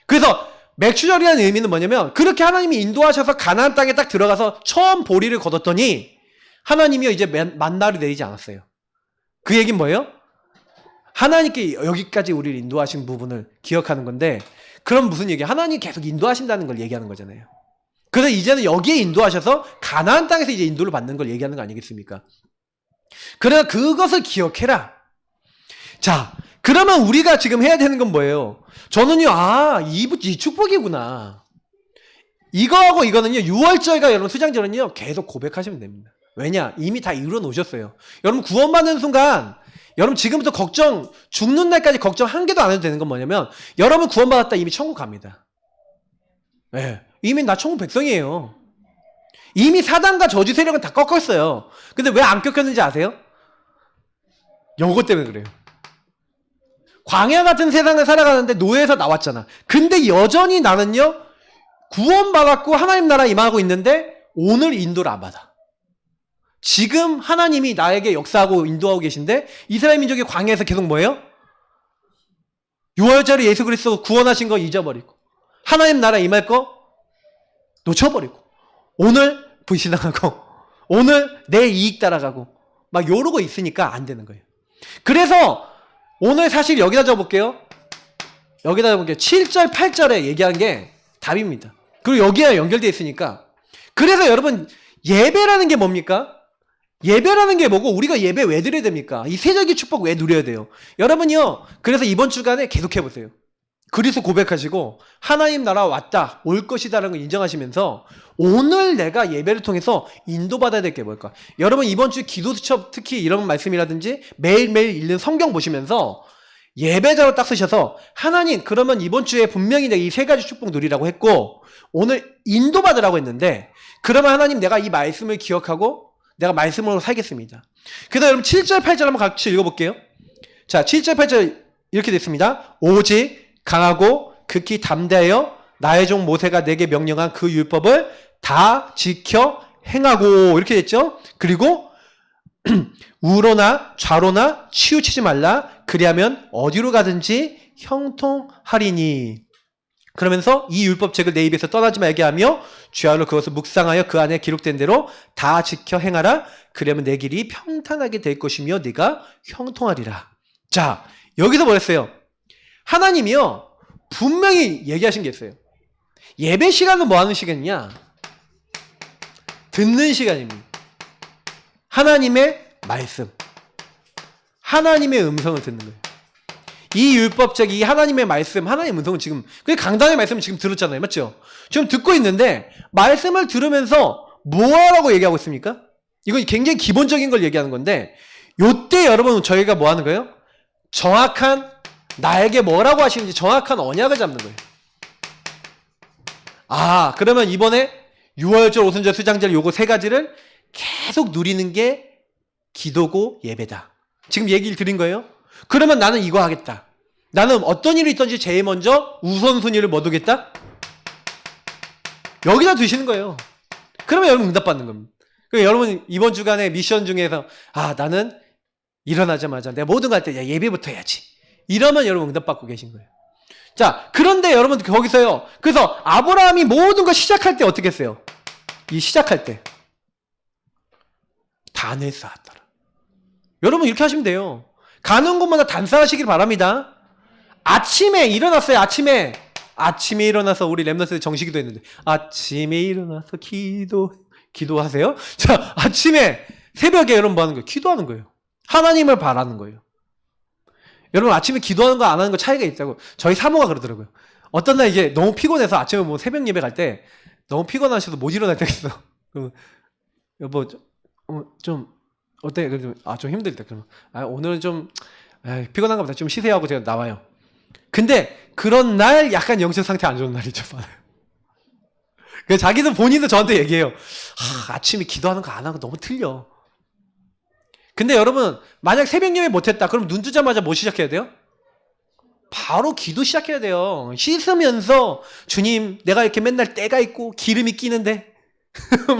그래서 맥추절이라는 의미는 뭐냐면 그렇게 하나님이 인도하셔서 가나안 땅에 딱 들어가서 처음 보리를 거뒀더니 하나님이요 이제 만나를 내리지 않았어요. 그 얘기는 뭐예요? 하나님께 여기까지 우리를 인도하신 부분을 기억하는 건데, 그럼 무슨 얘기예요? 하나님이 계속 인도하신다는 걸 얘기하는 거잖아요. 그래서 이제는 여기에 인도하셔서 가나안 땅에서 이제 인도를 받는 걸 얘기하는 거 아니겠습니까? 그래서 그것을 기억해라. 자, 그러면 우리가 지금 해야 되는 건 뭐예요? 저는요, 이 축복이구나. 이거하고 이거는요, 6월절과 여러분 수장절은요, 계속 고백하시면 됩니다. 왜냐? 이미 다 이루어 놓으셨어요. 여러분 구원받는 순간, 여러분 지금부터 걱정, 죽는 날까지 걱정 한 개도 안 해도 되는 건 뭐냐면, 여러분 구원받았다 이미 천국 갑니다. 네, 이미 나 천국 백성이에요. 이미 사단과 저주 세력은 다 꺾었어요. 근데 왜 안 꺾였는지 아세요? 요것 때문에 그래요. 광야 같은 세상을 살아가는데 노예에서 나왔잖아. 근데 여전히 나는요, 구원받았고 하나님 나라 임하고 있는데 오늘 인도를 안 받아. 지금 하나님이 나에게 역사하고 인도하고 계신데 이스라엘 민족이 광야에서 계속 뭐예요? 6월절에 예수 그리스도 구원하신 거 잊어버리고 하나님 나라 임할 거 놓쳐버리고 오늘 불신앙하고 오늘 내 이익 따라가고 막 요러고 있으니까 안 되는 거예요. 그래서 오늘 사실 여기다 적어볼게요. 여기다 적어볼게요. 7절 8절에 얘기한 게 답입니다. 그리고 여기에 연결되어 있으니까. 그래서 여러분 예배라는 게 뭡니까? 예배라는 게 뭐고 우리가 예배 왜 드려야 됩니까? 이 세적인 축복 왜 누려야 돼요? 여러분이요. 그래서 이번 주간에 계속 해보세요. 그리스도 고백하시고 하나님 나라 왔다 올 것이다라는 걸 인정하시면서 오늘 내가 예배를 통해서 인도받아야 될 게 뭘까? 여러분 이번 주 기도 수첩 특히 이런 말씀이라든지 매일매일 읽는 성경 보시면서 예배자로 딱 쓰셔서 하나님 그러면 이번 주에 분명히 내가 이 세 가지 축복 누리라고 했고 오늘 인도받으라고 했는데 그러면 하나님 내가 이 말씀을 기억하고 내가 말씀으로 살겠습니다. 그래서 여러분 7절 8절 한번 같이 읽어볼게요. 자 7절 8절 이렇게 됐습니다. 오직 강하고 극히 담대하여 나의 종 모세가 내게 명령한 그 율법을 다 지켜 행하고 이렇게 됐죠. 그리고 우로나 좌로나 치우치지 말라 그리하면 어디로 가든지 형통하리니. 그러면서 이 율법책을 내 입에서 떠나지 말게 하며 주야로 그것을 묵상하여 그 안에 기록된 대로 다 지켜 행하라. 그러면 내 길이 평탄하게 될 것이며 네가 형통하리라. 자 여기서 뭐랬어요? 하나님이요 분명히 얘기하신 게 있어요. 예배 시간은 뭐 하는 시간이냐? 듣는 시간입니다. 하나님의 말씀, 하나님의 음성을 듣는 거예요. 이 율법책이 하나님의 말씀, 하나님의 음성은 지금 강단의 말씀을 지금 들었잖아요. 맞죠? 지금 듣고 있는데 말씀을 들으면서 뭐하라고 얘기하고 있습니까? 이건 굉장히 기본적인 걸 얘기하는 건데 요때 여러분 저희가 뭐 하는 거예요? 정확한 나에게 뭐라고 하시는지 정확한 언약을 잡는 거예요. 아 그러면 이번에 6월절, 오순절, 수장절 요거 세 가지를 계속 누리는 게 기도고 예배다. 지금 얘기를 드린 거예요. 그러면 나는 이거 하겠다. 나는 어떤 일이 있든지 제일 먼저 우선순위를 뭐 두겠다? 여기다 두시는 거예요. 그러면 여러분 응답받는 겁니다. 그러니까 여러분 이번 주간에 미션 중에서 아 나는 일어나자마자 내가 뭐든 할 때 예배부터 해야지. 이러면 여러분 응답받고 계신 거예요. 자 그런데 여러분 거기서요. 그래서 아브라함이 모든 걸 시작할 때 어떻게 했어요? 이 시작할 때 단을 쌓았더라. 여러분 이렇게 하시면 돼요. 가는 곳마다 단 쌓으시길 바랍니다. 아침에 일어났어요. 아침에 일어나서 우리 렘넌트 정식기도 했는데 아침에 일어나서 기도하세요. 자 아침에 새벽에 여러분 뭐 하는 거예요? 기도하는 거예요. 하나님을 바라는 거예요. 여러분 아침에 기도하는 거 안 하는 거 차이가 있다고 저희 사모가 그러더라고요. 어떤 날 이게 너무 피곤해서 아침에 뭐 새벽 예배 갈 때 너무 피곤하셔서 못 일어날 때가 있어. 그럼 여보 좀 어때? 좀 힘들다. 그러면 오늘은 좀 피곤한가 보다. 좀 쉬세요 하고 제가 나와요. 근데 그런 날 약간 영적 상태 안 좋은 날이 좀 많아요. 그래서 자기도 본인도 저한테 얘기해요. 아침에 기도하는 거 안 하고 너무 틀려. 근데 여러분 만약 새벽 예배 못했다. 그럼 눈 뜨자마자 뭐 시작해야 돼요? 바로 기도 시작해야 돼요. 씻으면서 주님 내가 이렇게 맨날 때가 있고 기름이 끼는데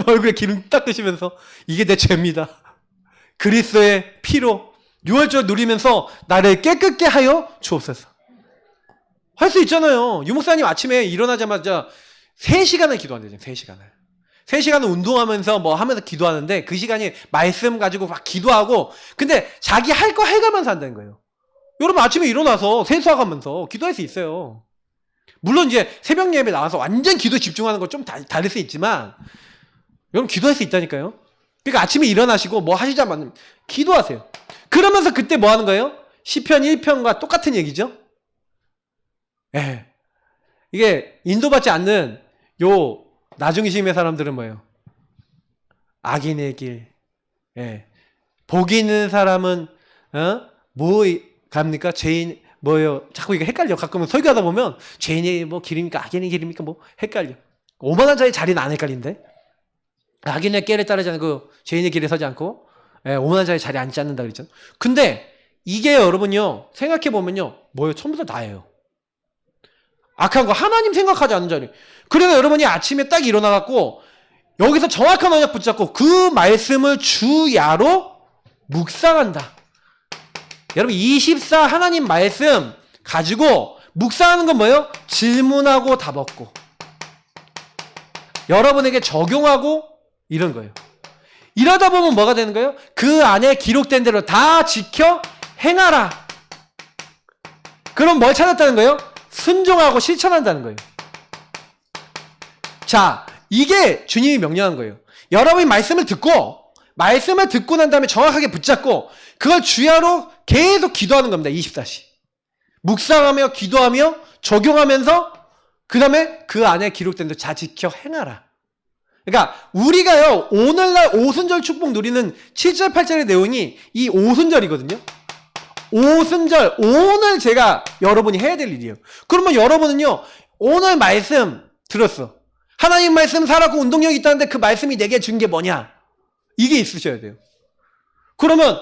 얼굴에 기름 닦으시면서 이게 내 죄입니다. 그리스도의 피로 6월절 누리면서 나를 깨끗게 하여 주옵소서. 할 수 있잖아요. 유목사님 아침에 일어나자마자 3시간을 기도한대요. 3시간을. 3시간을 운동하면서 뭐 하면서 기도하는데 그 시간이 말씀 가지고 막 기도하고 근데 자기 할 거 해가면서 한다는 거예요. 여러분 아침에 일어나서 세수하면서 기도할 수 있어요. 물론 이제 새벽 예배 나와서 완전 기도 집중하는 건 좀 다를 수 있지만 여러분 기도할 수 있다니까요. 그러니까 아침에 일어나시고 뭐 하시자마자 기도하세요. 그러면서 그때 뭐 하는 거예요? 시편 1편과 똑같은 얘기죠. 예. 이게 인도받지 않는 요 나중심의 사람들은 뭐예요? 악인의 길. 예. 복 있는 사람은 뭐 갑니까? 죄인 뭐예요? 자꾸 이게 헷갈려. 가끔은 설교하다 보면 죄인의 뭐 길입니까? 악인의 길입니까? 뭐 헷갈려. 오만한 자의 자리는 안 헷갈린데. 악인의 깨를 따르지 않고 죄인의 길에 서지 않고 오만한 자의 자리에 앉지 않는다 그랬잖아요. 근데 이게 여러분요 생각해보면요 뭐예요? 전부 다 나예요. 악한 거 하나님 생각하지 않는 자리. 그래서 여러분이 아침에 딱 일어나갖고 여기서 정확한 언약 붙잡고 그 말씀을 주야로 묵상한다. 여러분 24 하나님 말씀 가지고 묵상하는 건 뭐예요? 질문하고 답 얻고 여러분에게 적용하고 이런 거예요. 이러다 보면 뭐가 되는 거예요? 그 안에 기록된 대로 다 지켜 행하라. 그럼 뭘 찾았다는 거예요? 순종하고 실천한다는 거예요. 자, 이게 주님이 명령한 거예요. 여러분이 말씀을 듣고 난 다음에 정확하게 붙잡고 그걸 주야로 계속 기도하는 겁니다. 24시. 묵상하며 기도하며 적용하면서 그 다음에 그 안에 기록된 대로 다 지켜 행하라. 그러니까 우리가요 오늘날 오순절 축복 누리는 7절 8절의 내용이 이 오순절이거든요. 오순절 오늘 제가 여러분이 해야 될 일이에요. 그러면 여러분은요 오늘 말씀 들었어. 하나님 말씀 살았고 운동력이 있다는데 그 말씀이 내게 준 게 뭐냐? 이게 있으셔야 돼요. 그러면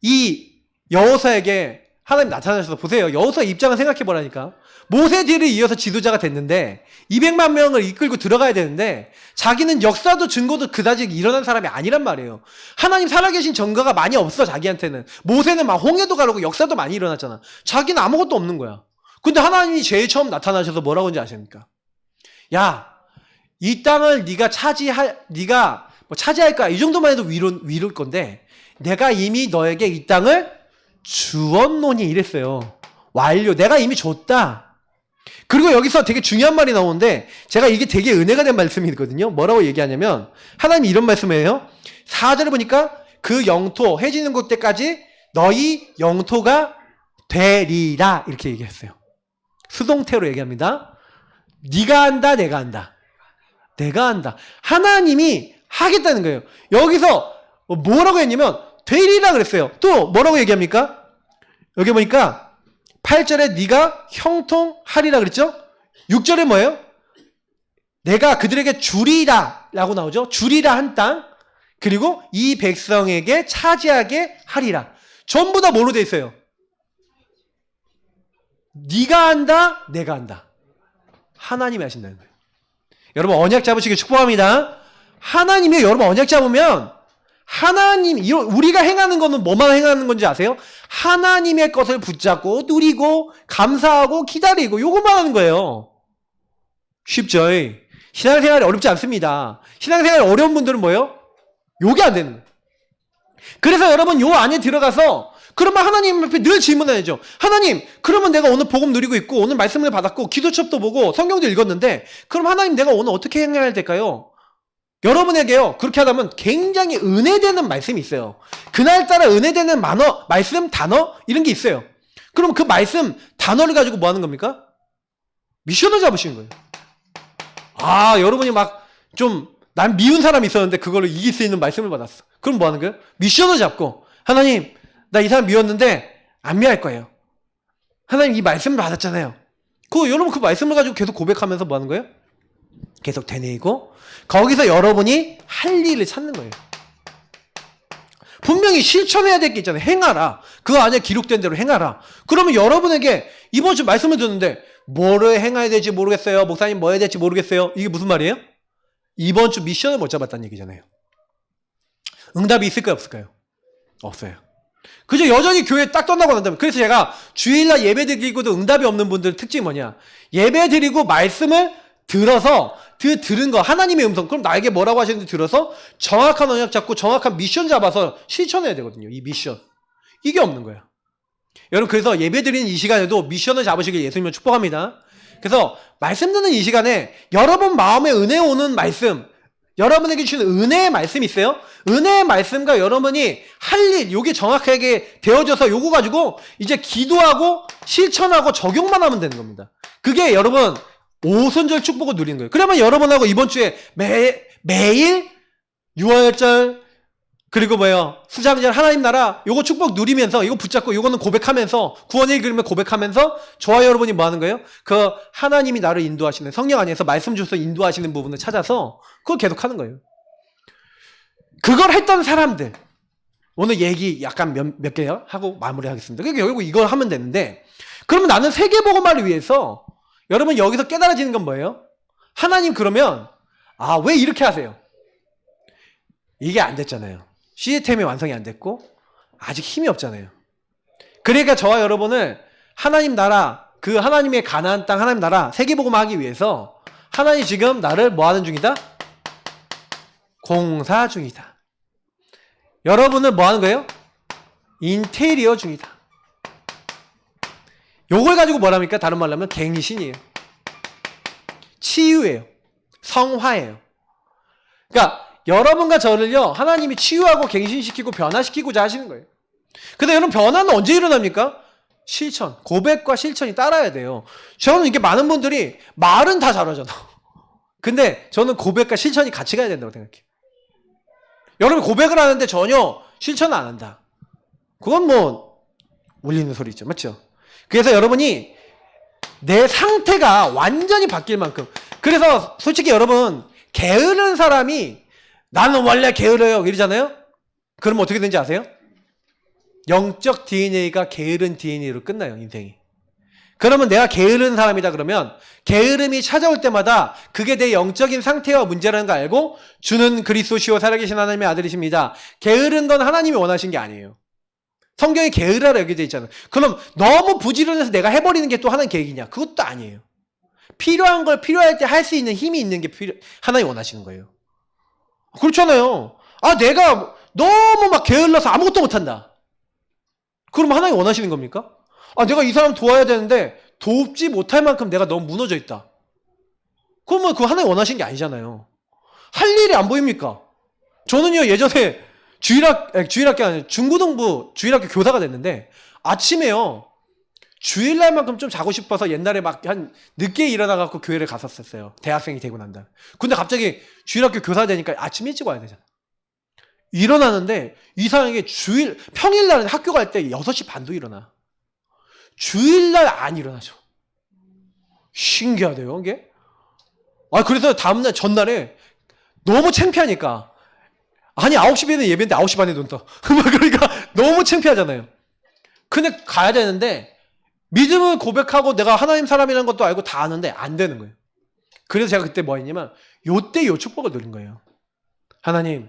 이 여호사에게 하나님 나타나셔서 보세요. 여호사 입장을 생각해 보라니까. 모세 뒤를 이어서 지도자가 됐는데 200만 명을 이끌고 들어가야 되는데 자기는 역사도 증거도 그다지 일어난 사람이 아니란 말이에요. 하나님 살아계신 증거가 많이 없어 자기한테는. 모세는 막 홍해도 가르고 역사도 많이 일어났잖아. 자기는 아무것도 없는 거야. 근데 하나님이 제일 처음 나타나셔서 뭐라고 하는지 아십니까? 야, 이 땅을 네가 차지할 거야. 이 정도만 해도 위로일 건데 내가 이미 너에게 이 땅을 주었노니 이랬어요. 완료. 내가 이미 줬다. 그리고 여기서 되게 중요한 말이 나오는데 제가 이게 되게 은혜가 된 말씀이거든요. 뭐라고 얘기하냐면 하나님이 이런 말씀이에요. 4절에 보니까 그 영토 해지는 곳 때까지 너희 영토가 되리라 이렇게 얘기했어요. 수동태로 얘기합니다. 네가 한다 내가 한다. 내가 한다. 하나님이 하겠다는 거예요. 여기서 뭐라고 했냐면 되리라 그랬어요. 또 뭐라고 얘기합니까? 여기 보니까 8절에 네가 형통하리라 그랬죠? 6절에 뭐예요? 내가 그들에게 주리라 라고 나오죠? 주리라 한 땅. 그리고 이 백성에게 차지하게 하리라. 전부 다 뭐로 돼 있어요? 네가 한다, 내가 한다. 하나님이 하신다는 거예요. 여러분 언약 잡으시길 축복합니다. 하나님이 여러분 언약 잡으면 하나님, 우리가 행하는 거는 뭐만 행하는 건지 아세요? 하나님의 것을 붙잡고 누리고 감사하고 기다리고 요것만 하는 거예요. 쉽죠? 신앙생활이 어렵지 않습니다. 신앙생활이 어려운 분들은 뭐예요? 요게 안 되는 거예요. 그래서 여러분 요 안에 들어가서 그러면 하나님 앞에 늘 질문해야죠. 하나님, 그러면 내가 오늘 복음 누리고 있고 오늘 말씀을 받았고 기도첩도 보고 성경도 읽었는데 그럼 하나님 내가 오늘 어떻게 행해야 될까요? 여러분에게요 그렇게 하다면 굉장히 은혜되는 말씀이 있어요. 그날따라 은혜되는 말씀, 단어 이런 게 있어요. 그럼 그 말씀, 단어를 가지고 뭐 하는 겁니까? 미션을 잡으시는 거예요. 아, 여러분이 막 좀 난 미운 사람이 있었는데 그걸로 이길 수 있는 말씀을 받았어. 그럼 뭐 하는 거예요? 미션을 잡고 하나님 나 이 사람 미웠는데 안 미워할 거예요. 하나님 이 말씀을 받았잖아요. 여러분 그 말씀을 가지고 계속 고백하면서 뭐 하는 거예요? 계속 되뇌이고 거기서 여러분이 할 일을 찾는 거예요. 분명히 실천해야 될 게 있잖아요. 행하라. 그 안에 기록된 대로 행하라. 그러면 여러분에게 이번 주 말씀을 듣는데 뭐를 행해야 될지 모르겠어요. 목사님 뭐 해야 될지 모르겠어요. 이게 무슨 말이에요? 이번 주 미션을 못 잡았다는 얘기잖아요. 응답이 있을까요? 없을까요? 없어요. 그저 여전히 교회에 딱 떠나고 난다면. 그래서 제가 주일날 예배 드리고도 응답이 없는 분들 특징이 뭐냐? 예배 드리고 말씀을 들어서 들은 거 하나님의 음성 그럼 나에게 뭐라고 하시는지 들어서 정확한 언약 잡고 정확한 미션 잡아서 실천해야 되거든요. 이 미션 이게 없는 거야. 여러분 그래서 예배 드리는 이 시간에도 미션을 잡으시길 예수님을 축복합니다. 그래서 말씀 듣는 이 시간에 여러분 마음에 은혜 오는 말씀 여러분에게 주시는 은혜의 말씀이 있어요. 은혜의 말씀과 여러분이 할 일 요게 정확하게 되어져서 요거 가지고 이제 기도하고 실천하고 적용만 하면 되는 겁니다. 그게 여러분 오순절 축복을 누리는 거예요. 그러면 여러분하고 이번 주에 매일 유월절 그리고 수장절 하나님 나라 요거 축복 누리면서 이거 붙잡고 요거는 고백하면서 구원의 길 그리면 고백하면서 저와 여러분이 뭐 하는 거예요? 그 하나님이 나를 인도하시는 성령 안에서 말씀 주셔서 인도하시는 부분을 찾아서 그걸 계속 하는 거예요. 그걸 했던 사람들. 오늘 얘기 약간 몇 개요? 하고 마무리하겠습니다. 그러니까 결국 이걸 하면 되는데, 그러면 나는 세계복음화를 위해서, 여러분 여기서 깨달아지는 건 뭐예요? 하나님 그러면, 왜 이렇게 하세요? 이게 안 됐잖아요. 시스템이 완성이 안 됐고, 아직 힘이 없잖아요. 그러니까 저와 여러분을 하나님 나라, 그 하나님의 가나안 땅 하나님 나라 세계복음화 하기 위해서 하나님 지금 나를 뭐 하는 중이다? 공사 중이다. 여러분은 뭐 하는 거예요? 인테리어 중이다. 요걸 가지고 뭐랍니까? 다른 말로 하면 갱신이에요. 치유예요. 성화예요. 그러니까 여러분과 저를요, 하나님이 치유하고 갱신시키고 변화시키고자 하시는 거예요. 근데 여러분, 변화는 언제 일어납니까? 실천, 고백과 실천이 따라야 돼요. 저는 이게 많은 분들이 말은 다 잘하잖아. 근데 저는 고백과 실천이 같이 가야 된다고 생각해요. 여러분 고백을 하는데 전혀 실천을 안 한다. 그건 뭐 울리는 소리죠. 맞죠? 그래서 여러분이 내 상태가 완전히 바뀔 만큼, 그래서 솔직히 여러분 게으른 사람이 나는 원래 게으러요 이러잖아요. 그럼 어떻게 되는지 아세요? 영적 DNA가 게으른 DNA로 끝나요, 인생이. 그러면 내가 게으른 사람이다 그러면 게으름이 찾아올 때마다 그게 내 영적인 상태와 문제라는 걸 알고, 주는 그리스도시요 살아계신 하나님의 아들이십니다. 게으른 건 하나님이 원하신 게 아니에요. 성경에 게으르라 여겨져 있잖아요. 그럼 너무 부지런해서 내가 해버리는 게 또 하나님 계획이냐? 그것도 아니에요. 필요한 걸 필요할 때 할 수 있는 힘이 있는 게 하나님이 원하시는 거예요. 그렇잖아요. 내가 너무 막 게을러서 아무것도 못한다. 그럼 하나님이 원하시는 겁니까? 내가 이 사람 도와야 되는데 돕지 못할 만큼 내가 너무 무너져 있다. 그러면 그거 하나님 원하시는 게 아니잖아요. 할 일이 안 보입니까? 저는요, 예전에 주일학교 아니라 중고등부 주일학교 교사가 됐는데, 아침에요, 주일날만큼 좀 자고 싶어서 옛날에 막 한 늦게 일어나갖고 교회를 갔었어요. 대학생이 되고 난 다음에. 근데 갑자기 주일학교 교사 되니까 아침 일찍 와야 되잖아. 일어나는데 이상하게 평일날은 학교 갈 때 6시 반도 일어나. 주일날 안 일어나죠. 신기하대요, 이게. 그래서 다음날, 전날에 너무 창피하니까. 9시 반에 예배인데 9시 반에 눈 떠. 그러니까 너무 창피하잖아요. 근데 가야 되는데, 믿음을 고백하고 내가 하나님 사람이라는 것도 알고 다 아는데 안 되는 거예요. 그래서 제가 그때 뭐 했냐면, 요때 요 축복을 누린 거예요. 하나님,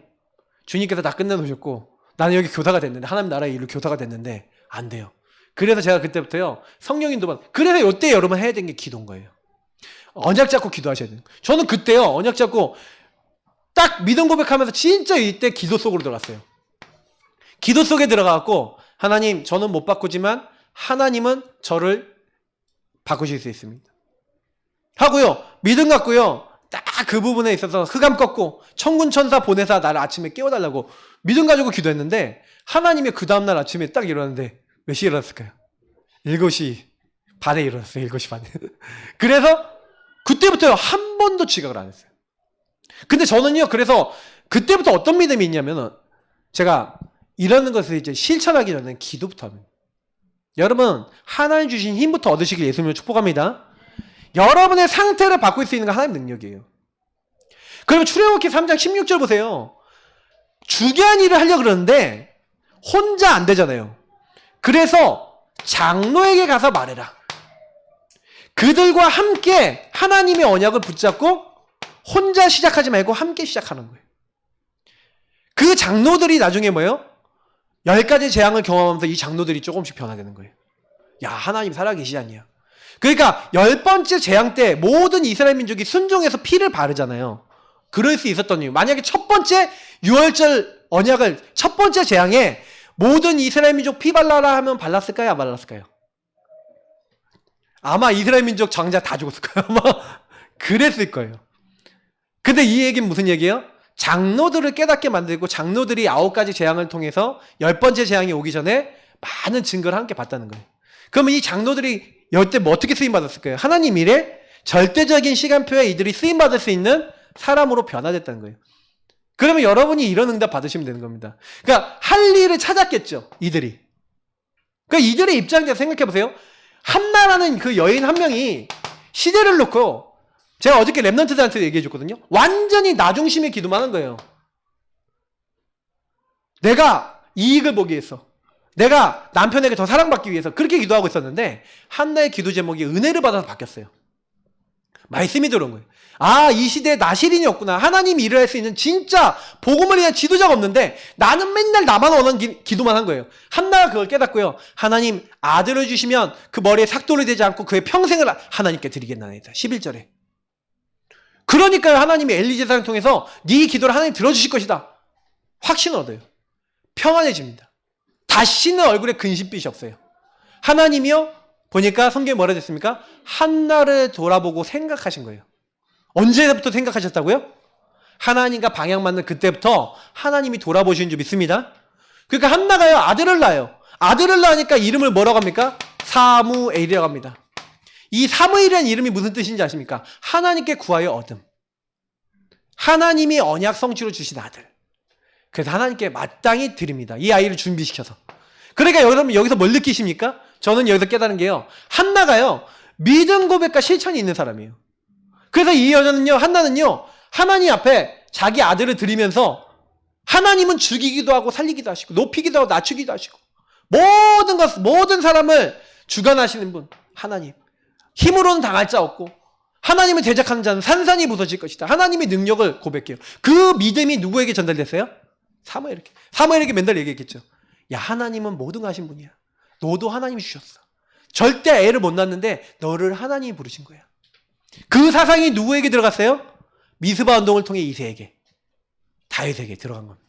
주님께서 다 끝내놓으셨고, 나는 여기 교사가 됐는데, 하나님 나라의 일로 교사가 됐는데, 안 돼요. 그래서 제가 그때부터요, 성령 인도만, 그래서 요때 여러분 해야 되는 게 기도인 거예요. 언약 잡고 기도하셔야 돼요. 저는 그때요, 언약 잡고 딱 믿음 고백하면서 진짜 이때 기도 속으로 들어갔어요. 기도 속에 들어가갖고, 하나님, 저는 못 바꾸지만 하나님은 저를 바꾸실 수 있습니다. 하고요, 믿음 갖고요, 딱 그 부분에 있어서 흑암 꺾고 천군 천사 보내사 나를 아침에 깨워달라고 믿음 가지고 기도했는데, 하나님이 그 다음날 아침에 딱 일어났는데 몇 시에 일어났을까요? 7시 반에 일어났어요. 7시 반에. 그래서 그때부터 한 번도 지각을 안 했어요. 근데 저는요, 그래서 그때부터 어떤 믿음이 있냐면은, 제가 이러는 것을 이제 실천하기 전에 기도부터 합니다. 여러분, 하나님 주신 힘부터 얻으시길 예수님을 축복합니다. 여러분의 상태를 바꿀 수 있는 건 하나님 능력이에요. 그러면 출애굽기 3장 16절 보세요. 중요한 일을 하려고 그러는데 혼자 안 되잖아요. 그래서 장로에게 가서 말해라. 그들과 함께 하나님의 언약을 붙잡고 혼자 시작하지 말고 함께 시작하는 거예요. 그 장로들이 나중에 뭐예요? 10가지 재앙을 경험하면서 이 장로들이 조금씩 변화되는 거예요. 야, 하나님 살아계시지 않냐. 그러니까 10번째 재앙 때 모든 이스라엘 민족이 순종해서 피를 바르잖아요. 그럴 수 있었던 이유. 만약에 첫 번째 6월절 언약을 첫 번째 재앙에 모든 이스라엘 민족 피 발라라 하면 발랐을까요? 안 발랐을까요? 아마 이스라엘 민족 장자 다 죽었을 거예요. 아마 그랬을 거예요. 근데 이 얘기는 무슨 얘기예요? 장로들을 깨닫게 만들고 장로들이 9가지 재앙을 통해서 10번째 재앙이 오기 전에 많은 증거를 함께 봤다는 거예요. 그러면 이 장로들이 이때 뭐 어떻게 쓰임받았을까요? 하나님 일에 절대적인 시간표에 이들이 쓰임받을 수 있는 사람으로 변화됐다는 거예요. 그러면 여러분이 이런 응답 받으시면 되는 겁니다. 그러니까 할 일을 찾았겠죠, 이들이. 그러니까 이들의 입장에서 생각해 보세요. 한나라는 그 여인 한 명이 시대를 놓고, 제가 어저께 랩넌트들한테 얘기해 줬거든요. 완전히 나 중심의 기도만 한 거예요. 내가 이익을 보기 위해서, 내가 남편에게 더 사랑받기 위해서 그렇게 기도하고 있었는데 한나의 기도 제목이 은혜를 받아서 바뀌었어요. 말씀이 들어온 거예요. 아, 이 시대에 나시린이 없구나. 하나님이 일을 할 수 있는 진짜 복음을 위한 지도자가 없는데 나는 맨날 나만 원하는 기도만 한 거예요. 한나가 그걸 깨닫고요. 하나님 아들을 주시면 그 머리에 삭돌이 되지 않고 그의 평생을 하나님께 드리겠나이다. 11절에. 그러니까요, 하나님이 엘리 제사장을 통해서 네 기도를 하나님 들어주실 것이다. 확신을 얻어요. 평안해집니다. 다시는 얼굴에 근심빛이 없어요. 하나님이요, 보니까 성경에 뭐라 됐습니까? 한나를 돌아보고 생각하신 거예요. 언제부터 생각하셨다고요? 하나님과 방향 맞는 그때부터 하나님이 돌아보시는 줄 믿습니다. 그러니까 한나가요, 아들을 낳아요. 아들을 낳으니까 이름을 뭐라고 합니까? 사무엘이라고 합니다. 이 사무엘이라는 이름이 무슨 뜻인지 아십니까? 하나님께 구하여 얻음. 하나님이 언약 성취로 주신 아들. 그래서 하나님께 마땅히 드립니다. 이 아이를 준비시켜서. 그러니까 여러분 여기서 뭘 느끼십니까? 저는 여기서 깨달은 게요, 한나가요, 믿음 고백과 실천이 있는 사람이에요. 그래서 이 여자는요, 한나는요, 하나님 앞에 자기 아들을 드리면서 하나님은 죽이기도 하고 살리기도 하시고 높이기도 하고 낮추기도 하시고 모든 사람을 주관하시는 분 하나님. 힘으로는 당할 자 없고 하나님을 대적하는 자는 산산이 부서질 것이다. 하나님의 능력을 고백해요. 그 믿음이 누구에게 전달됐어요? 사무엘에게. 사무엘에게 맨날 얘기했겠죠. 야, 하나님은 모든 거 하신 분이야. 너도 하나님이 주셨어. 절대 애를 못 낳는데 너를 하나님이 부르신 거야. 그 사상이 누구에게 들어갔어요? 미스바 운동을 통해 이새에게, 다윗에게 들어간 겁니다.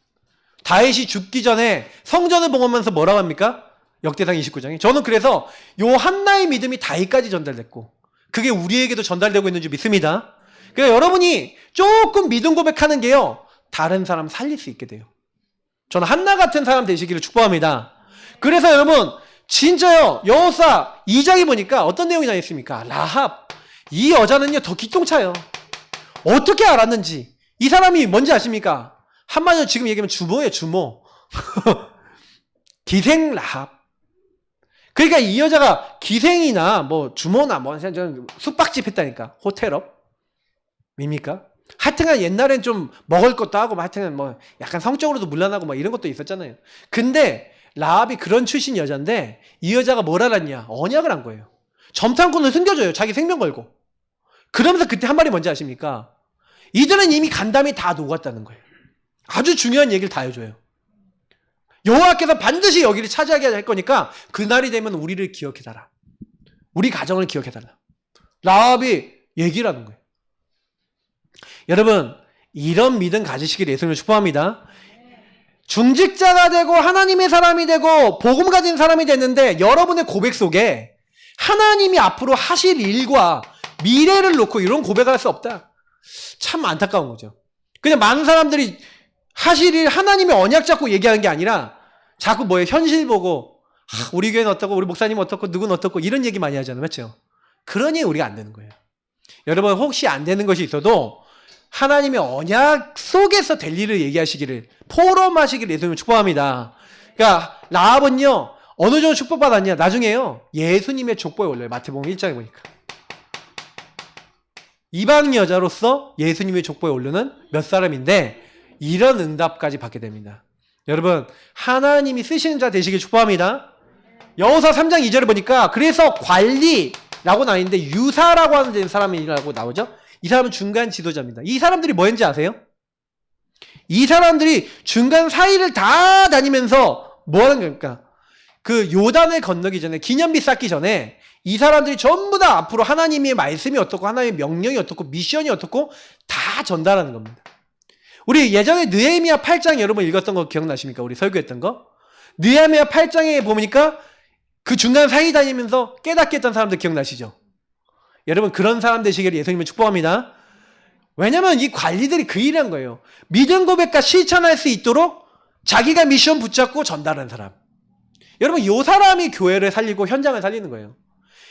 다윗이 죽기 전에 성전을 봉하면서 뭐라고 합니까? 역대상 29장에. 저는 그래서 요 한나의 믿음이 다윗까지 전달됐고 그게 우리에게도 전달되고 있는 줄 믿습니다. 그러니까 여러분이 조금 믿음 고백하는 게요, 다른 사람 살릴 수 있게 돼요. 저는 한나 같은 사람 되시기를 축복합니다. 그래서 여러분 진짜요, 여호수아 2장에 보니까 어떤 내용이 나있습니까? 라합, 이 여자는요 더 기똥차요. 어떻게 알았는지. 이 사람이 뭔지 아십니까? 한마디로 지금 얘기하면 주모예요, 주모. 기생 라합. 그러니까 이 여자가 기생이나 뭐 주모나 뭐 숙박집 했다니까. 호텔업 뭡니까? 하여튼간 옛날엔 좀 먹을 것도 하고 하여튼간 뭐 약간 성적으로도 문란하고 뭐 이런 것도 있었잖아요. 근데 라합이 그런 출신 여자인데 이 여자가 뭘 알았냐? 언약을 한 거예요. 점탕꾼을 숨겨줘요. 자기 생명 걸고. 그러면서 그때 한 말이 뭔지 아십니까? 이들은 이미 간담이 다 녹았다는 거예요. 아주 중요한 얘기를 다 해줘요. 여호와께서 반드시 여기를 차지하게 할 거니까 그날이 되면 우리를 기억해달라. 우리 가정을 기억해달라. 라합이 얘기를 하는 거예요. 여러분 이런 믿음 가지시기를 예수님을 축복합니다. 중직자가 되고 하나님의 사람이 되고 복음 가진 사람이 됐는데 여러분의 고백 속에 하나님이 앞으로 하실 일과 미래를 놓고 이런 고백을 할 수 없다. 참 안타까운 거죠. 그냥 많은 사람들이 하실 일 하나님의 언약 잡고 얘기하는 게 아니라 자꾸 뭐예요? 현실 보고 우리 교회는 어떻고 우리 목사님은 어떻고 누구는 어떻고 이런 얘기 많이 하잖아요. 맞죠? 그러니 우리가 안 되는 거예요. 여러분 혹시 안 되는 것이 있어도 하나님의 언약 속에서 될 일을 얘기하시기를, 포럼하시기를 예수님을 축복합니다. 그러니까 라합은요 어느 정도 축복받았냐? 나중에요 예수님의 족보에 올려요. 마태복음 1장에 보니까 이방 여자로서 예수님의 족보에 오르는 몇 사람인데 이런 응답까지 받게 됩니다. 여러분 하나님이 쓰시는 자 되시길 축복합니다. 여호수아 3장 2절을 보니까 그래서 관리라고 나있는데 유사라고 하는 사람이라고 나오죠. 이 사람은 중간 지도자입니다. 이 사람들이 뭐였는지 아세요? 이 사람들이 중간 사이를 다 다니면서 뭐 하는 겁니까? 그 요단을 건너기 전에, 기념비 쌓기 전에 이 사람들이 전부 다 앞으로 하나님의 말씀이 어떻고 하나님의 명령이 어떻고 미션이 어떻고 다 전달하는 겁니다. 우리 예전에 느헤미야 8장 여러분 읽었던 거 기억나십니까? 우리 설교했던 거? 느헤미야 8장에 보니까 그 중간 사이 다니면서 깨닫게 했던 사람들 기억나시죠? 여러분 그런 사람 되시기를 예수님을 축복합니다. 왜냐면 이 관리들이 그 일한 거예요. 믿음 고백과 실천할 수 있도록 자기가 미션 붙잡고 전달하는 사람. 여러분 이 사람이 교회를 살리고 현장을 살리는 거예요.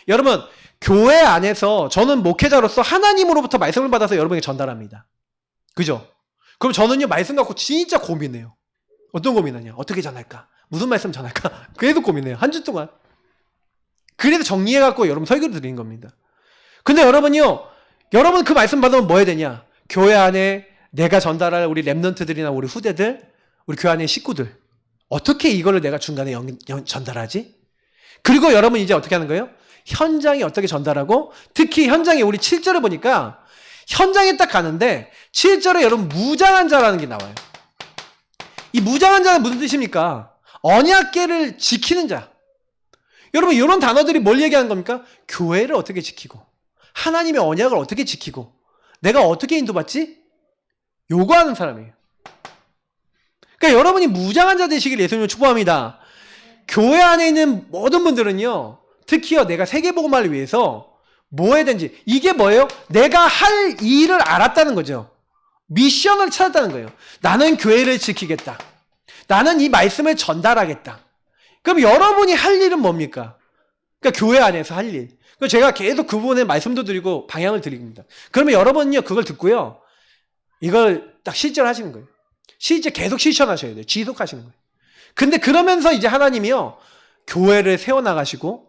여러분 교회 안에서 저는 목회자로서 하나님으로부터 말씀을 받아서 여러분에게 전달합니다. 그죠? 그럼 저는요 말씀 갖고 진짜 고민해요. 어떤 고민하냐? 어떻게 전할까? 무슨 말씀 전할까? 계속 고민해요. 한 주 동안. 그래서 정리해갖고 여러분 설교를 드리는 겁니다. 근데 여러분요, 여러분 그 말씀 받으면 뭐 해야 되냐? 교회 안에 내가 전달할 우리 랩런트들이나 우리 후대들, 우리 교회 안에 식구들, 어떻게 이거를 내가 중간에 전달하지? 그리고 여러분 이제 어떻게 하는 거예요? 현장에 어떻게 전달하고, 특히 현장에 우리 7절을 보니까 현장에 딱 가는데 7절에 여러분 무장한 자라는 게 나와요. 이 무장한 자는 무슨 뜻입니까? 언약궤를 지키는 자. 여러분 이런 단어들이 뭘 얘기하는 겁니까? 교회를 어떻게 지키고, 하나님의 언약을 어떻게 지키고, 내가 어떻게 인도받지? 요구하는 사람이에요. 그러니까 여러분이 무장한 자 되시길 예수님을 축복합니다. 교회 안에 있는 모든 분들은요, 특히요 내가 세계복음화를 위해서 뭐 해야 되는지, 이게 뭐예요? 내가 할 일을 알았다는 거죠. 미션을 찾았다는 거예요. 나는 교회를 지키겠다. 나는 이 말씀을 전달하겠다. 그럼 여러분이 할 일은 뭡니까? 그러니까 교회 안에서 할 일. 그래서 제가 계속 그 부분에 말씀도 드리고 방향을 드립니다. 그러면 여러분은요 그걸 듣고요, 이걸 딱 실천하시는 거예요. 실제 계속 실천하셔야 돼요. 지속하시는 거예요. 근데 그러면서 이제 하나님이요 교회를 세워나가시고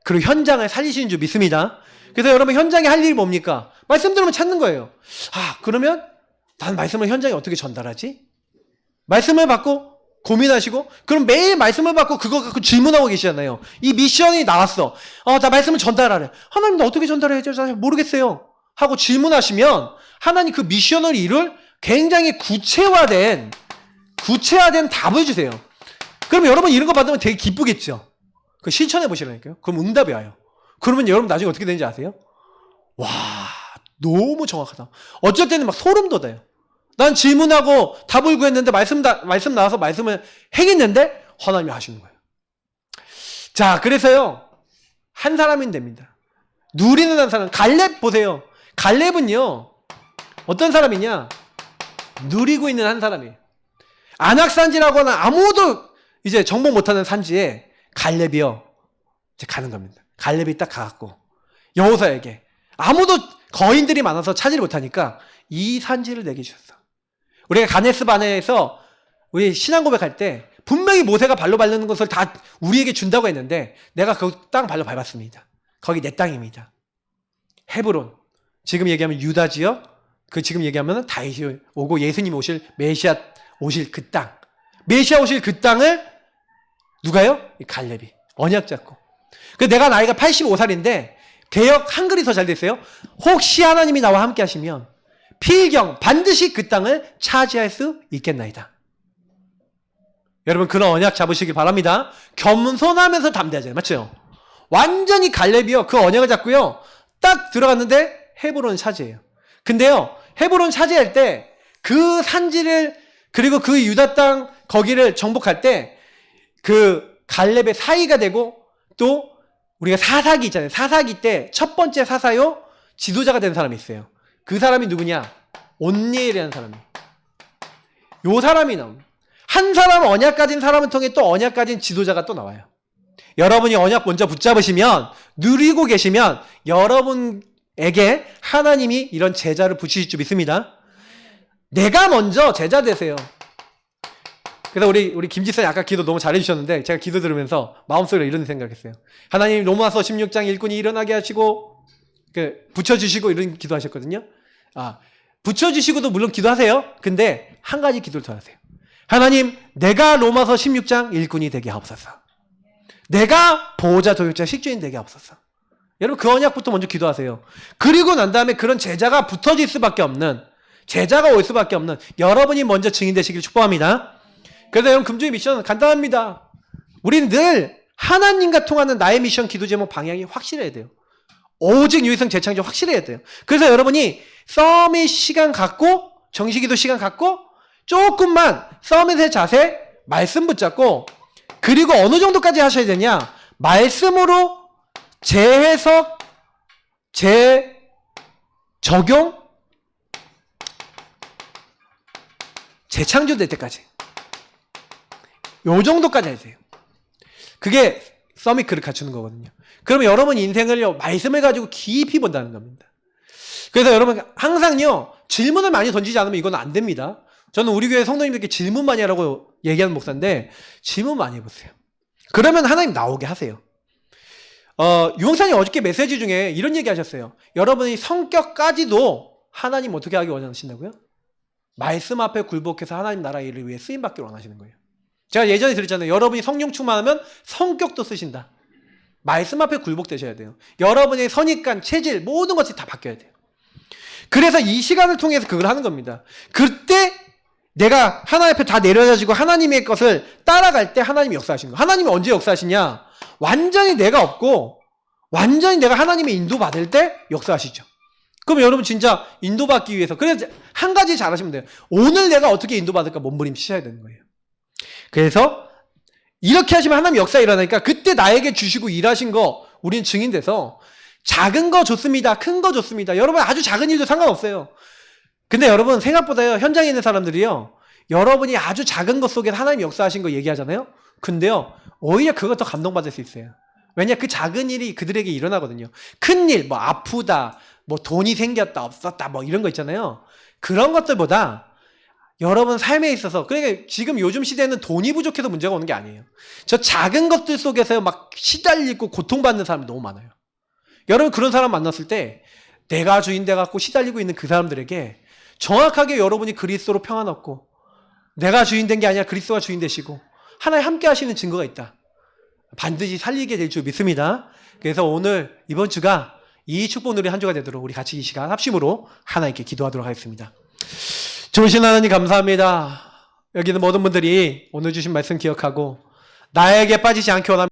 그리고 현장을 살리시는 줄 믿습니다. 그래서 여러분 현장에 할 일이 뭡니까? 말씀 들으면 찾는 거예요. 아, 그러면 난 말씀을 현장에 어떻게 전달하지? 말씀을 받고 고민하시고, 그럼 매일 말씀을 받고 그거 갖고 질문하고 계시잖아요. 이 미션이 나왔어. 나 말씀을 전달하래. 하나님 나 어떻게 전달해야죠? 잘 모르겠어요. 하고 질문하시면 하나님 그 미션을 이룰 굉장히 구체화된 답을 주세요. 그럼 여러분 이런 거 받으면 되게 기쁘겠죠? 그 실천해 보시라니까요. 그럼 응답이 와요. 그러면 여러분 나중에 어떻게 되는지 아세요? 와, 너무 정확하다. 어쩔 때는 막 소름 돋아요. 난 질문하고 답을 구했는데 말씀 나와서 말씀을 행했는데 하나님이 하시는 거예요. 자, 그래서요 한 사람이면 됩니다. 누리는 한 사람. 갈렙 보세요. 갈렙은요 어떤 사람이냐? 누리고 있는 한 사람이에요. 안악산지라거나 아무도 이제 정복 못하는 산지에 갈렙이요 이제 가는 겁니다. 갈렙이 딱 가갖고 여호사에게, 아무도 거인들이 많아서 차지를 못하니까 이 산지를 내게 주셨어. 우리가 가네스 바네에서 우리 신앙 고백할 때 분명히 모세가 발로 밟는 것을 다 우리에게 준다고 했는데 내가 그 땅 발로 밟았습니다. 거기 내 땅입니다. 헤브론, 지금 얘기하면 유다 지역, 그 지금 얘기하면 다윗이 오고 예수님 오실, 메시아 오실 그 땅, 메시아 오실 그 땅을 누가요? 이 갈렙이 언약 잡고. 그 내가 나이가 85살인데 개역 한글이 더 잘 됐어요. 혹시 하나님이 나와 함께 하시면 필경 반드시 그 땅을 차지할 수 있겠나이다. 여러분 그런 언약 잡으시길 바랍니다. 겸손하면서 담대하잖아요. 맞죠? 완전히 갈렙이요 그 언약을 잡고요 딱 들어갔는데 헤브론 차지해요. 근데요 헤브론 차지할 때 그 산지를, 그리고 그 유다 땅 거기를 정복할 때 그 갈렙의 사이가 되고, 또 우리가 사사기 있잖아요. 사사기 때 첫 번째 사사요 지도자가 된 사람이 있어요. 그 사람이 누구냐? 온니엘이라는 사람이에요. 요 사람이 나옵니다. 한 사람 언약 가진 사람을 통해 또 언약 가진 지도자가 또 나와요. 여러분이 언약 먼저 붙잡으시면, 누리고 계시면 여러분에게 하나님이 이런 제자를 붙이실 줄 믿습니다. 내가 먼저 제자 되세요. 그래서 우리 김지선이 아까 기도 너무 잘해주셨는데 제가 기도 들으면서 마음속으로 이런 생각했어요. 하나님 로마서 16장 일꾼이 일어나게 하시고 붙여주시고 이런 기도하셨거든요. 붙여주시고도 물론 기도하세요. 근데 한 가지 기도를 더 하세요. 하나님, 내가 로마서 16장 일꾼이 되게 하옵소서. 내가 보호자 도역자 식주인 되게 하옵소서. 여러분 그 언약부터 먼저 기도하세요. 그리고 난 다음에 그런 제자가 붙어질 수밖에 없는, 제자가 올 수밖에 없는 여러분이 먼저 증인 되시길 축복합니다. 그래서 여러분 금주의 미션은 간단합니다. 우리는 늘 하나님과 통하는 나의 미션 기도 제목 방향이 확실해야 돼요. 오직 유일성 재창조 확실해야 돼요. 그래서 여러분이 서밋 시간 갖고, 정시기도 시간 갖고, 조금만 서밋의 자세, 말씀 붙잡고, 그리고 어느 정도까지 하셔야 되냐? 말씀으로 재해석, 재적용, 재창조될 때까지. 요 정도까지 해야 돼요. 그게 서밋 그릇 갖추는 거거든요. 그러면 여러분 인생을요, 말씀을 가지고 깊이 본다는 겁니다. 그래서 여러분 항상요, 질문을 많이 던지지 않으면 이건 안 됩니다. 저는 우리 교회 성도님들께 질문 많이 하라고 얘기하는 목사인데, 질문 많이 해보세요. 그러면 하나님 나오게 하세요. 유홍사님 어저께 메시지 중에 이런 얘기 하셨어요. 여러분의 성격까지도 하나님 어떻게 하기 원하신다고요? 말씀 앞에 굴복해서 하나님 나라 일을 위해 쓰임받기를 원하시는 거예요. 제가 예전에 드렸잖아요. 여러분이 성령 충만하면 성격도 쓰신다. 말씀 앞에 굴복되셔야 돼요. 여러분의 선입관, 체질 모든 것이 다 바뀌어야 돼요. 그래서 이 시간을 통해서 그걸 하는 겁니다. 그때 내가 하나님 앞에 다 내려가지고 하나님의 것을 따라갈 때 하나님이 역사하시는 거예요. 하나님이 언제 역사하시냐? 완전히 내가 없고 완전히 내가 하나님의 인도받을 때 역사하시죠. 그럼 여러분 진짜 인도받기 위해서 그래서 한 가지 잘하시면 돼요. 오늘 내가 어떻게 인도받을까 몸부림치셔야 되는 거예요. 그래서 이렇게 하시면 하나님 역사 일어나니까 그때 나에게 주시고 일하신 거 우리는 증인돼서 작은 거 좋습니다. 큰 거 좋습니다. 여러분 아주 작은 일도 상관없어요. 근데 여러분 생각보다요 현장에 있는 사람들이요 여러분이 아주 작은 것 속에 하나님 역사하신 거 얘기하잖아요. 근데요 오히려 그것 더 감동받을 수 있어요. 왜냐 그 작은 일이 그들에게 일어나거든요. 큰 일, 뭐 아프다, 뭐 돈이 생겼다, 없었다, 뭐 이런 거 있잖아요. 그런 것들보다 여러분 삶에 있어서 그러니까 지금 요즘 시대는 돈이 부족해서 문제가 오는 게 아니에요. 저 작은 것들 속에서 막 시달리고 고통받는 사람이 너무 많아요. 여러분 그런 사람 만났을 때 내가 주인 돼갖고 시달리고 있는 그 사람들에게 정확하게 여러분이 그리스도로 평안 얻고 내가 주인 된 게 아니라 그리스도가 주인 되시고 하나님 함께 하시는 증거가 있다. 반드시 살리게 될 줄 믿습니다. 그래서 오늘 이번 주가 이 축복 누리 한 주가 되도록 우리 같이 이 시간 합심으로 하나님께 기도하도록 하겠습니다. 좋으신 하나님 감사합니다. 여기 있는 모든 분들이 오늘 주신 말씀 기억하고 나에게 빠지지 않게 원합니다.